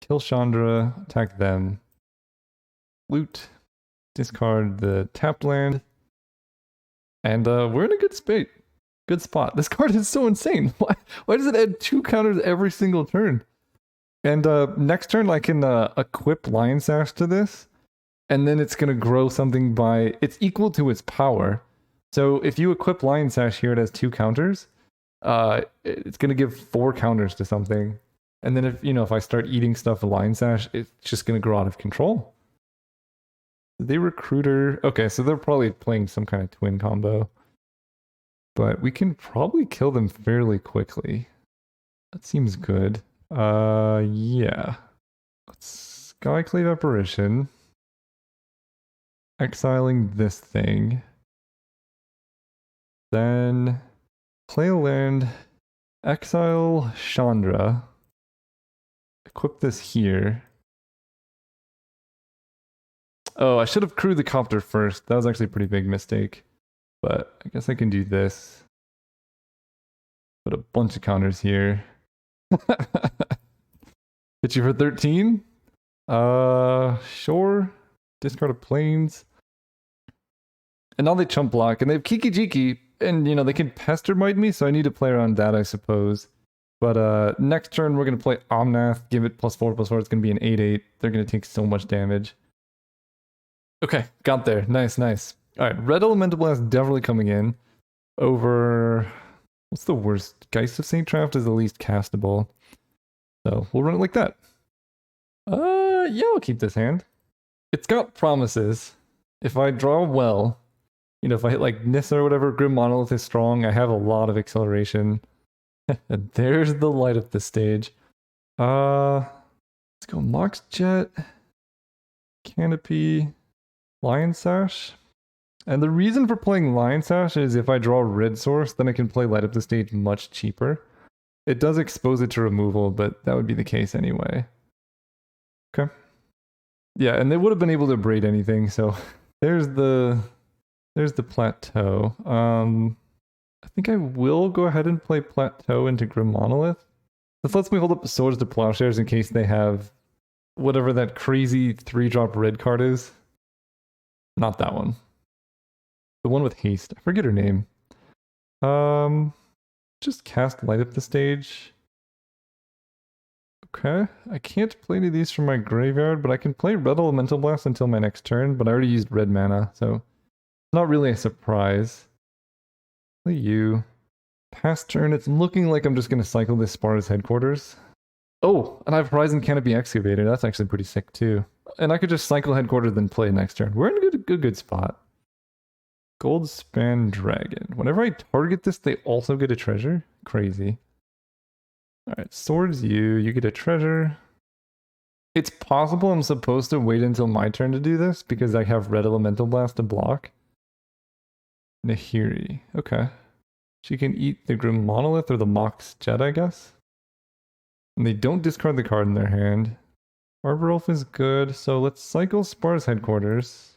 Kill Chandra, attack them. Loot. Discard the tapped land. And we're in a good spot. This card is so insane. Why does it add 2 counters every single turn? And next turn I can equip Lion Sash to this. And then it's going to grow something by... It's equal to its power. So if you equip Lion Sash here, it has 2 counters. It's gonna give 4 counters to something. And then if I start eating stuff with Lion Sash, it's just gonna grow out of control. They recruiter. Okay, so they're probably playing some kind of twin combo. But we can probably kill them fairly quickly. That seems good. Yeah. Let's Skyclave Apparition. Exiling this thing. Then play a land. Exile Chandra. Equip this here. Oh, I should have crewed the copter first. That was actually a pretty big mistake. But I guess I can do this. Put a bunch of counters here. Hit you for 13? Sure. Discard of planes. And now they chump block, and they have Kiki Jiki, and they can pester mite me, so I need to play around that, I suppose. But next turn we're gonna play Omnath, give it +4/+4, it's gonna be an 8/8. They're gonna take so much damage. Okay, got there. Nice, nice. Alright, Red Elemental Blast definitely coming in. Over what's the worst? Geist of Saint Traft is the least castable. So we'll run it like that. Yeah, I'll keep this hand. It's got promises. If I draw well, if I hit like Nissa or whatever, Grim Monolith is strong, I have a lot of acceleration. And there's the light up this stage. Let's go Mox Jet, Canopy, Lion Sash. And the reason for playing Lion Sash is if I draw Red Source, then I can play light up the stage much cheaper. It does expose it to removal, but that would be the case anyway. Okay. Yeah, and they would have been able to braid anything, so there's the plateau. I think I will go ahead and play Plateau into Grim Monolith. This lets me hold up Swords to Plowshares in case they have whatever that crazy 3-drop red card is. Not that one. The one with haste. I forget her name. Just cast Light Up the Stage. Okay. I can't play any of these from my graveyard, but I can play Red Elemental Blast until my next turn, but I already used red mana, so not really a surprise. Play you. Past turn, it's looking like I'm just going to cycle this Sparta's Headquarters. Oh, and I have Horizon Canopy Excavator. That's actually pretty sick too. And I could just cycle Headquarters then play next turn. We're in a good spot. Gold Span Dragon. Whenever I target this, they also get a treasure? Crazy. Alright, Swords you get a treasure. It's possible I'm supposed to wait until my turn to do this because I have Red Elemental Blast to block. Nahiri. Okay. She can eat the Grim Monolith or the Mox Jet, I guess. And they don't discard the card in their hand. Arbor Elf is good, so let's cycle Spar's Headquarters.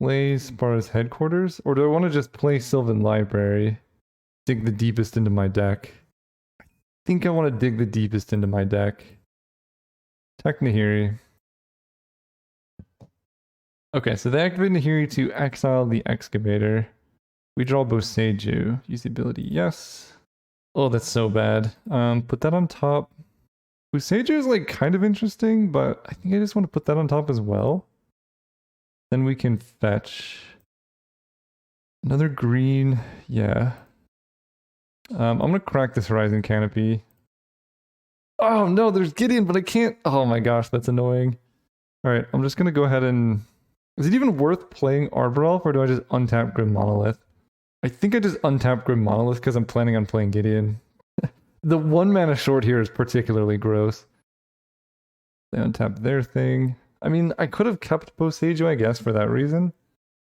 Play Spar's Headquarters? Or do I want to just play Sylvan Library? Dig the deepest into my deck. I think I want to dig the deepest into my deck. Tech Nahiri. Okay, so they activate Nahiri to exile the Excavator. We draw Boseiju. Use the ability, yes. Oh, that's so bad. Put that on top. Boseiju is like kind of interesting, but I think I just want to put that on top as well. Then we can fetch another green. Yeah. I'm gonna crack this Horizon Canopy. Oh no, there's Gideon, but I can't. Oh my gosh, that's annoying. Alright, I'm just gonna go ahead and... Is it even worth playing Arbor Elf, or do I just untap Grim Monolith? I think I just untap Grim Monolith because I'm planning on playing Gideon. The 1 mana short here is particularly gross. They untap their thing. I mean, I could have kept Boseiju, I guess, for that reason.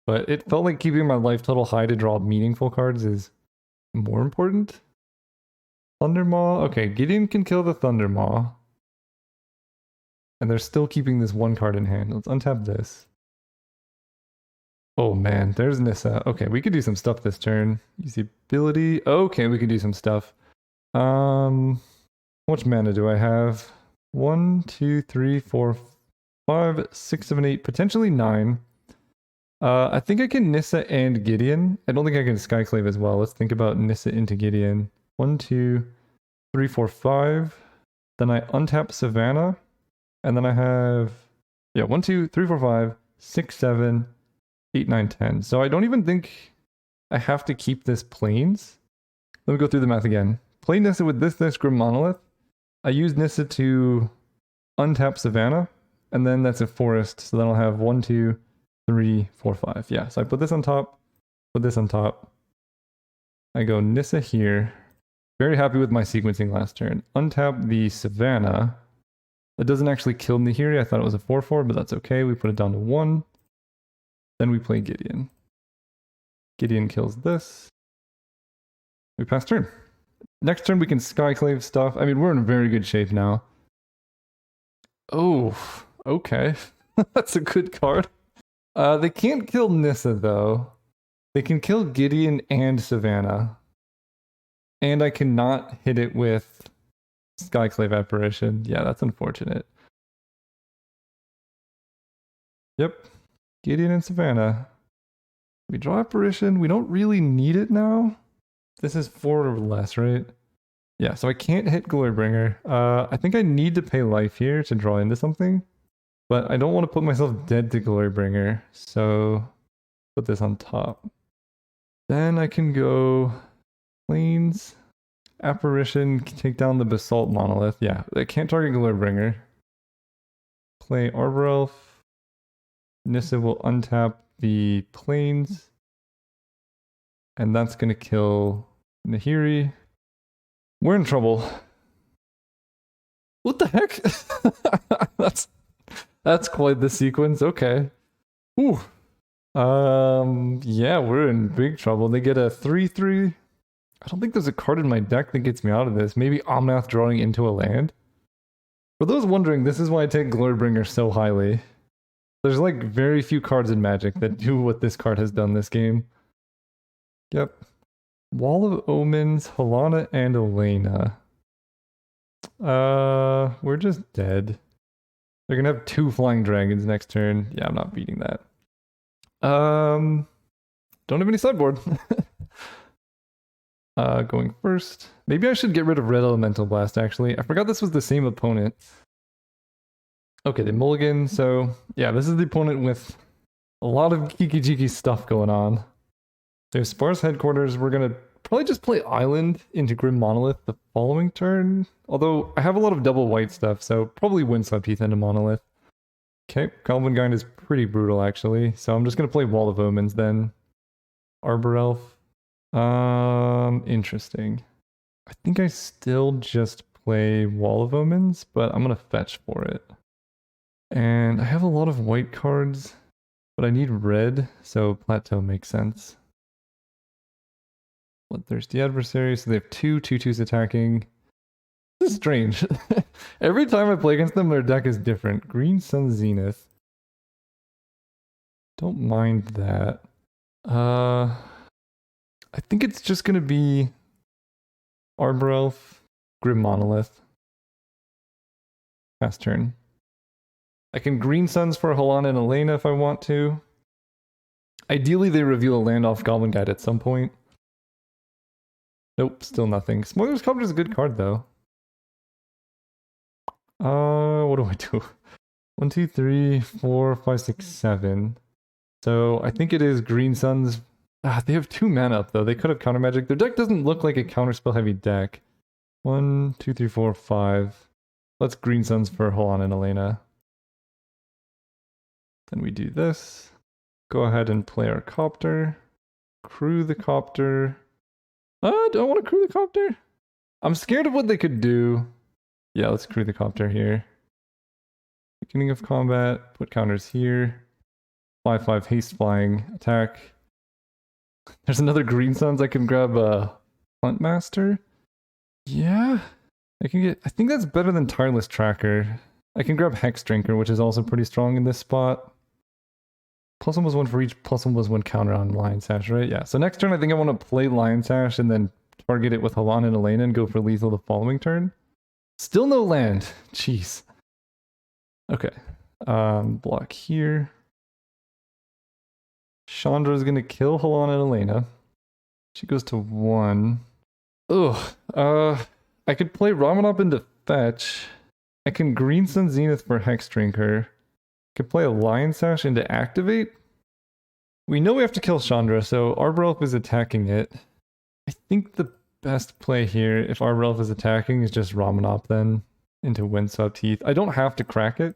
But it felt like keeping my life total high to draw meaningful cards is more important. Thundermaw. Okay, Gideon can kill the Thundermaw. And they're still keeping this 1 card in hand. Let's untap this. Oh man, there's Nissa. Okay, we could do some stuff this turn. Use the ability. Okay, we could do some stuff. How much mana do I have? 1, 2, 3, 4, 5, 6, 7, 8, potentially 9. I think I can Nissa and Gideon. I don't think I can Skyclave as well. Let's think about Nissa into Gideon. 1, 2, 3, 4, 5. Then I untap Savannah. And then I have 1, 2, 3, 4, 5, 6, 7, 8, 9, 10. So I don't even think I have to keep this plains. Let me go through the math again. Play Nissa with this Grim Monolith. I use Nissa to untap Savannah, and then that's a forest. So then I'll have 1, 2, 3, 4, 5. Yeah, so I put this on top, put this on top. I go Nissa here. Very happy with my sequencing last turn. Untap the Savannah. That doesn't actually kill Nahiri. I thought it was a 4/4, but that's okay. We put it down to 1. Then we play Gideon. Gideon kills this. We pass turn. Next turn we can Skyclave stuff. I mean, we're in very good shape now. Oh, okay. That's a good card. They can't kill Nissa, though. They can kill Gideon and Savannah. And I cannot hit it with Skyclave Apparition. Yeah, that's unfortunate. Yep. Gideon and Savannah. We draw Apparition. We don't really need it now. This is 4 or less, right? Yeah, so I can't hit Glorybringer. I think I need to pay life here to draw into something. But I don't want to put myself dead to Glorybringer. So put this on top. Then I can go Plains. Apparition, take down the Basalt Monolith. Yeah, I can't target Glorybringer. Play Arbor Elf. Nissa will untap the Plains. And that's going to kill Nahiri. We're in trouble. What the heck? That's quite the sequence. Okay. Ooh. Yeah, we're in big trouble. They get a 3/3. I don't think there's a card in my deck that gets me out of this. Maybe Omnath drawing into a land. For those wondering, this is why I take Glorybringer so highly. There's like very few cards in Magic that do what this card has done this game. Yep. Wall of Omens, Halana, and Elena. We're just dead. They're gonna have 2 flying dragons next turn. Yeah, I'm not beating that. Don't have any sideboard. Going first. Maybe I should get rid of Red Elemental Blast, actually. I forgot this was the same opponent. Okay, they mulligan, so yeah, this is the opponent with a lot of geeky stuff going on. There's Sparse Headquarters. We're gonna probably just play Island into Grim Monolith the following turn. Although I have a lot of double white stuff, so probably Windswept Heath into Monolith. Okay, Goblin Guide is pretty brutal actually, so I'm just gonna play Wall of Omens then. Arbor Elf. Interesting. I think I still just play Wall of Omens, but I'm gonna fetch for it. And I have a lot of white cards, but I need red, so Plateau makes sense. Bloodthirsty Adversary, so they have 2/2/2s attacking. This is strange. Every time I play against them, their deck is different. Green Sun Zenith. Don't mind that. I think it's just gonna be Arbor Elf, Grim Monolith. Pass turn. I can Green Suns for Halana and Elena if I want to. Ideally, they reveal a land off Goblin Guide at some point. Nope, still nothing. Smuggler's Copter is a good card, though. What do I do? 1, 2, 3, 4, 5, 6, 7. So I think it is Green Suns. They have 2 mana up, though. They could have Counter Magic. Their deck doesn't look like a counterspell heavy deck. 1, 2, 3, 4, 5. Let's Green Suns for Halana and Elena. Then we do this. Go ahead and play our Copter. Crew the Copter. Do I want to crew the Copter? I'm scared of what they could do. Yeah, let's crew the Copter here. Beginning of combat. Put counters here. 5/5 haste flying attack. There's another Green Suns. I can grab a Huntmaster. Yeah. I think that's better than Tireless Tracker. I can grab Hex Drinker, which is also pretty strong in this spot. +1 was 1 for each, +1 was 1 counter on Lion Sash, right? Yeah. So next turn, I think I want to play Lion Sash and then target it with Halana and Elena and go for lethal the following turn. Still no land. Jeez. Okay. Block here. Chandra is going to kill Halana and Elena. She goes to 1. Ugh. I could play Ramanop into fetch. I can Green Sun Zenith for Hex Drinker. I could play a Lion Sash into activate. We know we have to kill Chandra, so Arbor Elf is attacking it. I think the best play here, if Arbor Elf is attacking, is just Ramanop then into Windswept Heath. I don't have to crack it.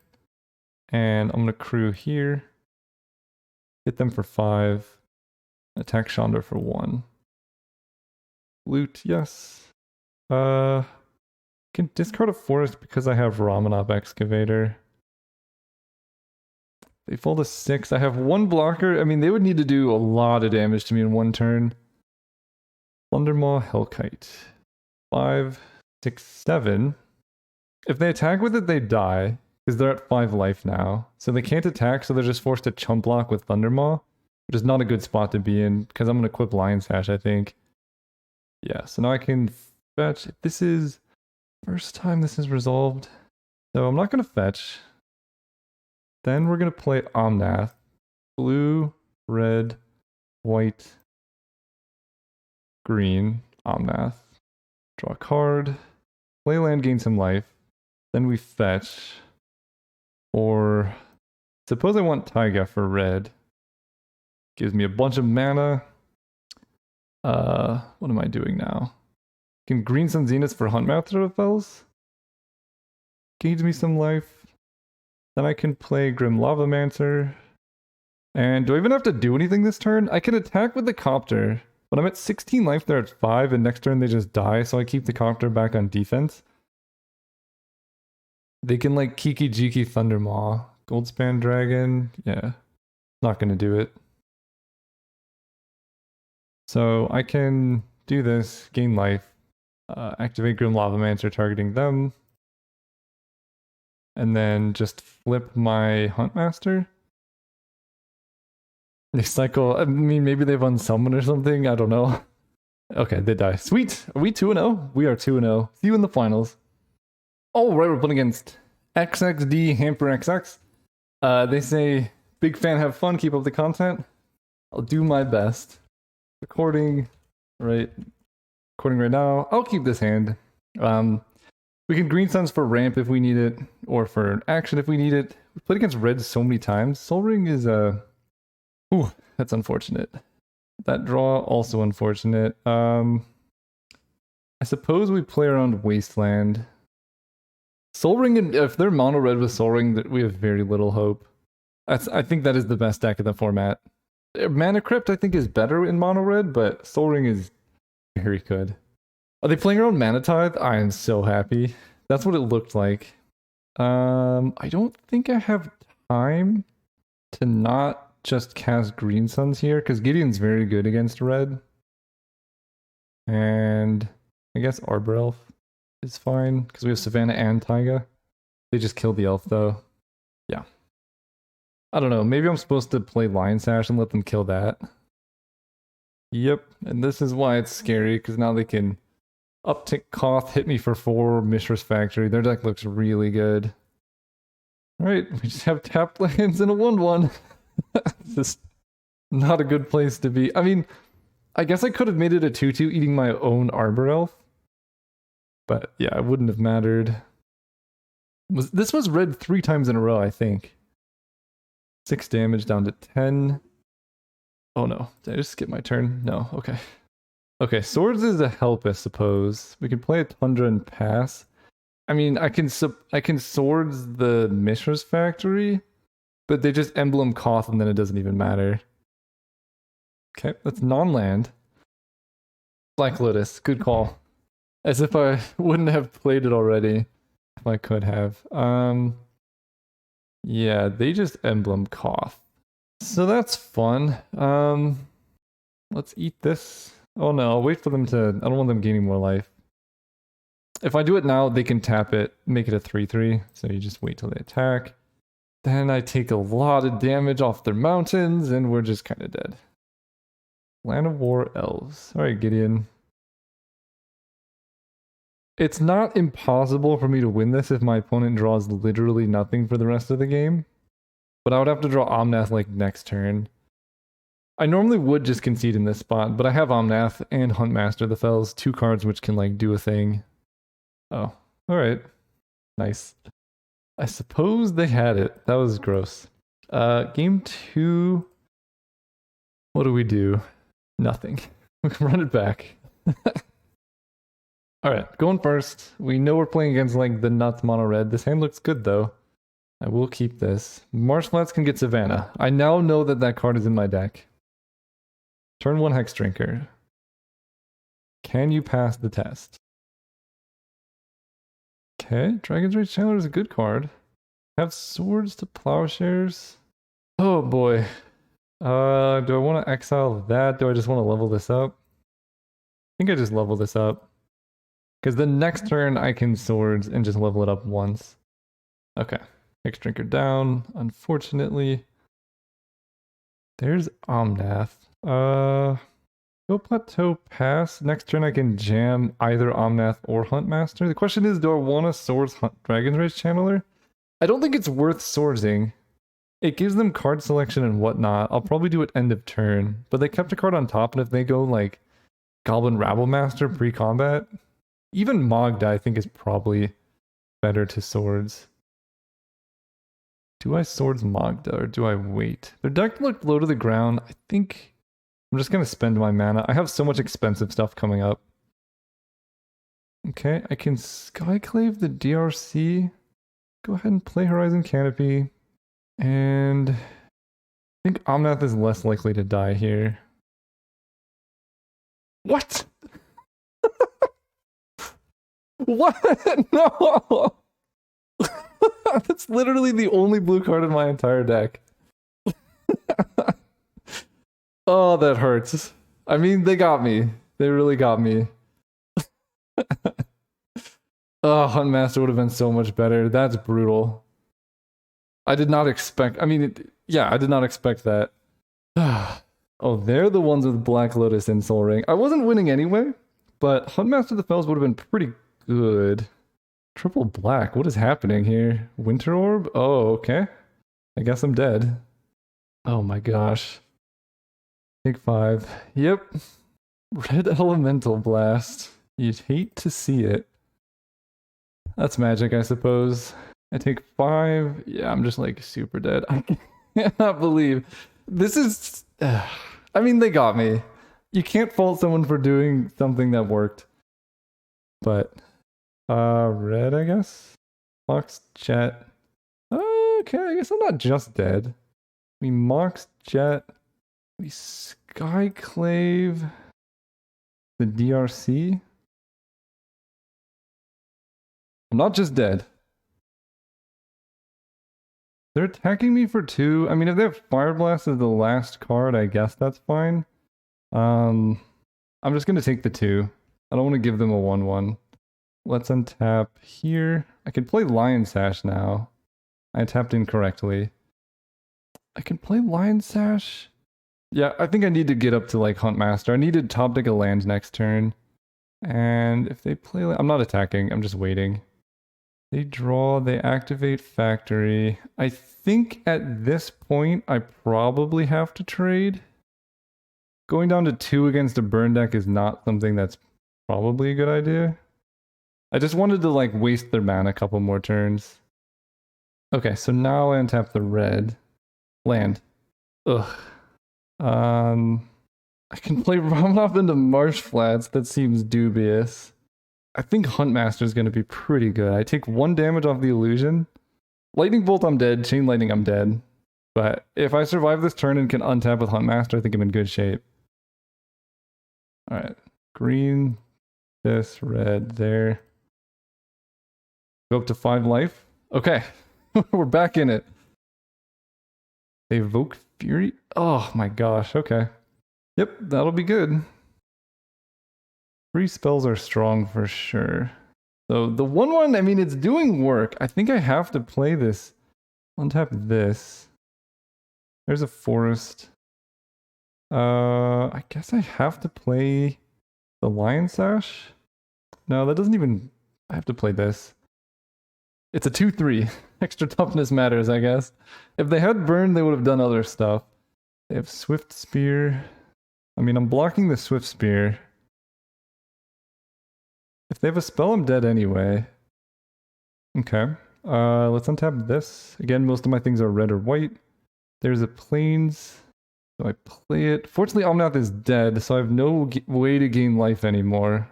And I'm going to crew here. Hit them for 5. Attack Chandra for 1. Loot, yes. Can discard a forest because I have Ramanop Excavator. They fall to 6. I have 1 blocker. I mean, they would need to do a lot of damage to me in 1 turn. Thundermaw, Hellkite. 5, 6, 7. If they attack with it, they die. Because they're at 5 life now. So they can't attack, so they're just forced to chump block with Thundermaw. Which is not a good spot to be in, because I'm going to equip Lion Sash, I think. Yeah, so now I can fetch. This is first time this is resolved. So I'm not going to fetch. Then we're going to play Omnath. Blue, red, white, green, Omnath. Draw a card. Play land, gain some life. Then we fetch. Or suppose I want Taiga for red. Gives me a bunch of mana. What am I doing now? Can Green Sun Zenith for Huntmaster of Fells? Gains me some life. Then I can play Grim Lavamancer. And do I even have to do anything this turn? I can attack with the Copter, but I'm at 16 life, they're at 5, and next turn they just die, so I keep the Copter back on defense. They can like Kiki Jiki Thundermaw. Goldspan Dragon. Yeah. Not gonna do it. So I can do this, gain life, activate Grim Lavamancer targeting them, and then just flip my Huntmaster. They cycle, I mean, maybe they've unsummoned or something, I don't know. Okay, they die. Sweet! Are we 2-0? We are 2-0. See you in the finals. Oh, right, we're playing against XXD Hamper XX. They say, big fan, have fun, keep up the content. I'll do my best. Recording right now. I'll keep this hand. We can Green Suns for ramp if we need it, or for action if we need it. We played against red so many times. Soul Ring is ooh, that's unfortunate. That draw also unfortunate. I suppose we play around Wasteland. Soul Ring, and if they're mono red with Soul Ring, we have very little hope. I think that is the best deck in the format. Mana Crypt, I think, is better in mono red, but Soul Ring is very good. Are they playing around Mana Tithe? I am so happy. That's what it looked like. I don't think I have time to not just cast Green Suns here, because Gideon's very good against red. And I guess Arbor Elf is fine, because we have Savannah and Taiga. They just killed the elf, though. Yeah. I don't know, maybe I'm supposed to play Lion Sash and let them kill that. Yep, and this is why it's scary, because now they can uptick Koth, hit me for 4, Mishra's Factory. Their deck looks really good. Alright, we just have tapped lands and a 1-1. Just not a good place to be. I mean, I guess I could have made it a 2-2 eating my own Arbor Elf. But yeah, it wouldn't have mattered. This was red 3 times in a row, I think. 6 damage down to 10. Oh no, did I just skip my turn? No, okay. Okay, swords is a help, I suppose. We can play a Tundra and pass. I mean, I can swords the Mishra's Factory, but they just emblem Koth and then it doesn't even matter. Okay, that's non-land. Black Lotus, good call. As if I wouldn't have played it already if I could have. Yeah, they just emblem Koth. So that's fun. Let's eat this. Oh no, I'll wait for them to... I don't want them gaining more life. If I do it now, they can tap it, make it a 3-3. So you just wait till they attack. Then I take a lot of damage off their mountains, and we're just kind of dead. Land of War Elves. Alright, Gideon. It's not impossible for me to win this if my opponent draws literally nothing for the rest of the game. But I would have to draw Omnath like next turn. I normally would just concede in this spot, but I have Omnath and Huntmaster the Fells, 2 cards which can like do a thing. Oh, alright. Nice. I suppose they had it. That was gross. Game 2. What do we do? Nothing. We can run it back. Alright, going first. We know we're playing against like the nuts mono red. This hand looks good though. I will keep this. Marsh Flats can get Savannah. I now know that that card is in my deck. Turn 1 Hex Drinker. Can you pass the test? Okay, Dragon's Rage Channeler is a good card. Have Swords to Plowshares. Oh boy. Do I want to exile that? Do I just want to level this up? I think I just level this up. Because the next turn I can Swords and just level it up once. Okay. Hex Drinker down. Unfortunately. There's Omnath. Go Plateau pass. Next turn I can jam either Omnath or Huntmaster. The question is, do I want to Swords Dragon's Rage Channeler? I don't think it's worth Swordsing. It gives them card selection and whatnot. I'll probably do it end of turn. But they kept a card on top, and if they go like Goblin Rabblemaster pre-combat, even Mogda I think is probably better to Swords. Do I Swords Mogda or do I wait? Their deck looked low to the ground. I think I'm just going to spend my mana. I have so much expensive stuff coming up. Okay, I can Skyclave the DRC. Go ahead and play Horizon Canopy. And I think Omnath is less likely to die here. What? What? No! That's literally the only blue card in my entire deck. Oh, that hurts. I mean, they got me. They really got me. Oh, Huntmaster would have been so much better. That's brutal. I did not expect... I mean, I did not expect that. Oh, they're the ones with Black Lotus and Soul Ring. I wasn't winning anyway, but Huntmaster of the Fells would have been pretty good. Triple black. What is happening here? Winter Orb? Oh, okay. I guess I'm dead. Oh my gosh. Take 5. Yep. Red Elemental Blast. You'd hate to see it. That's magic, I suppose. I take 5. Yeah, I'm just like super dead. I cannot believe. This is... I mean, they got me. You can't fault someone for doing something that worked. But... red, I guess? Mox Jet. Okay, I guess I'm not just dead. We Mox Jet. We Skyclave the DRC. I'm not just dead. They're attacking me for 2. I mean, if they have Fire Blast as the last card, I guess that's fine. I'm just gonna take the 2. I don't want to give them a 1/1. Let's untap here. I can play Lion Sash now. I tapped incorrectly. I can play Lion Sash. Yeah, I think I need to get up to like Huntmaster. I need to top deck a land next turn. And if they play... I'm not attacking. I'm just waiting. They draw. They activate Factory. I think at this point, I probably have to trade. Going down to 2 against a burn deck is not something that's probably a good idea. I just wanted to like waste their mana a couple more turns. Okay, so now I untap the red. Land. Ugh. I can play Ramanov into Marsh Flats. That seems dubious. I think Huntmaster is going to be pretty good. I take 1 damage off the illusion. Lightning Bolt, I'm dead. Chain Lightning, I'm dead. But if I survive this turn and can untap with Huntmaster, I think I'm in good shape. Alright. Green. This. Red. There. Go up to 5 life. Okay. We're back in it. They evoke Fury? Oh my gosh. Okay. Yep, that'll be good. 3 spells are strong for sure. So the 1/1, I mean, it's doing work. I think I have to play this. Untap this. There's a forest. I guess I have to play the Lion Sash. No, that doesn't even... I have to play this. It's a 2/3. Extra toughness matters, I guess. If they had Burn, they would have done other stuff. They have Swift Spear. I mean, I'm blocking the Swift Spear. If they have a spell, I'm dead anyway. Okay. Let's untap this. Again, most of my things are red or white. There's a Plains. So I play it. Fortunately, Omnath is dead, so I have no way to gain life anymore.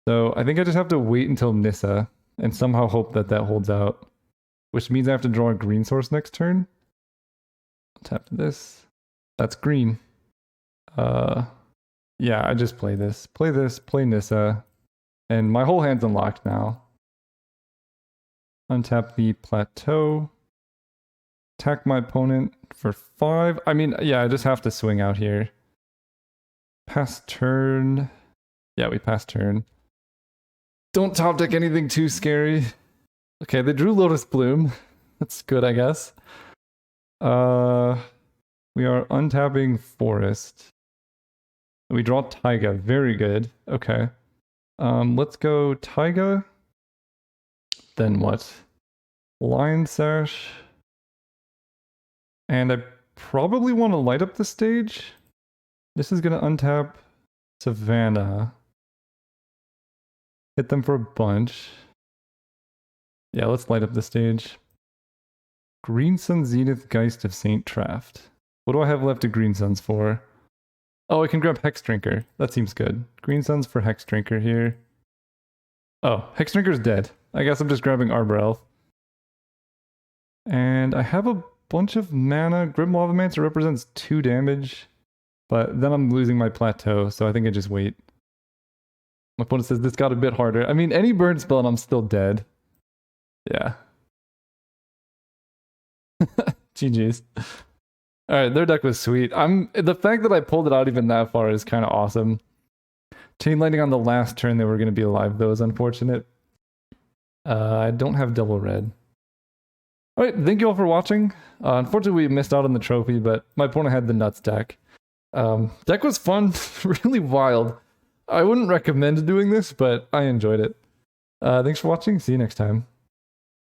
So I think I just have to wait until Nissa and somehow hope that that holds out. Which means I have to draw a green source next turn. Tap this. That's green. Yeah, I just play this. Play this, play Nissa. And my whole hand's unlocked now. Untap the plateau. Attack my opponent for 5. I mean, yeah, I just have to swing out here. Pass turn. Yeah, we pass turn. Don't top deck anything too scary. Okay, they drew Lotus Bloom. That's good, I guess. We are untapping Forest. We draw Taiga. Very good. Okay. Let's go Taiga. Then what? Lion Sash. And I probably want to light up the stage. This is going to untap Savannah. Hit them for a bunch. Yeah, let's light up the stage. Green Sun Zenith Geist of Saint Traft. What do I have left to Green Suns for? Oh, I can grab Hex Drinker. That seems good. Green Suns for Hex Drinker here. Oh, Hex Drinker's dead. I guess I'm just grabbing Arbor Elf. And I have a bunch of mana. Grim Lavamancer represents 2 damage. But then I'm losing my plateau, so I think I just wait. My opponent says this got a bit harder. I mean, any burn spell and I'm still dead. Yeah. GG's. Alright, their deck was sweet. The fact that I pulled it out even that far is kind of awesome. Chain Lightning on the last turn they were going to be alive, though, is unfortunate. I don't have double red. Alright, thank you all for watching. Unfortunately, we missed out on the trophy, but my opponent had the nuts deck. Deck was fun, really wild. I wouldn't recommend doing this, but I enjoyed it. Thanks for watching. See you next time.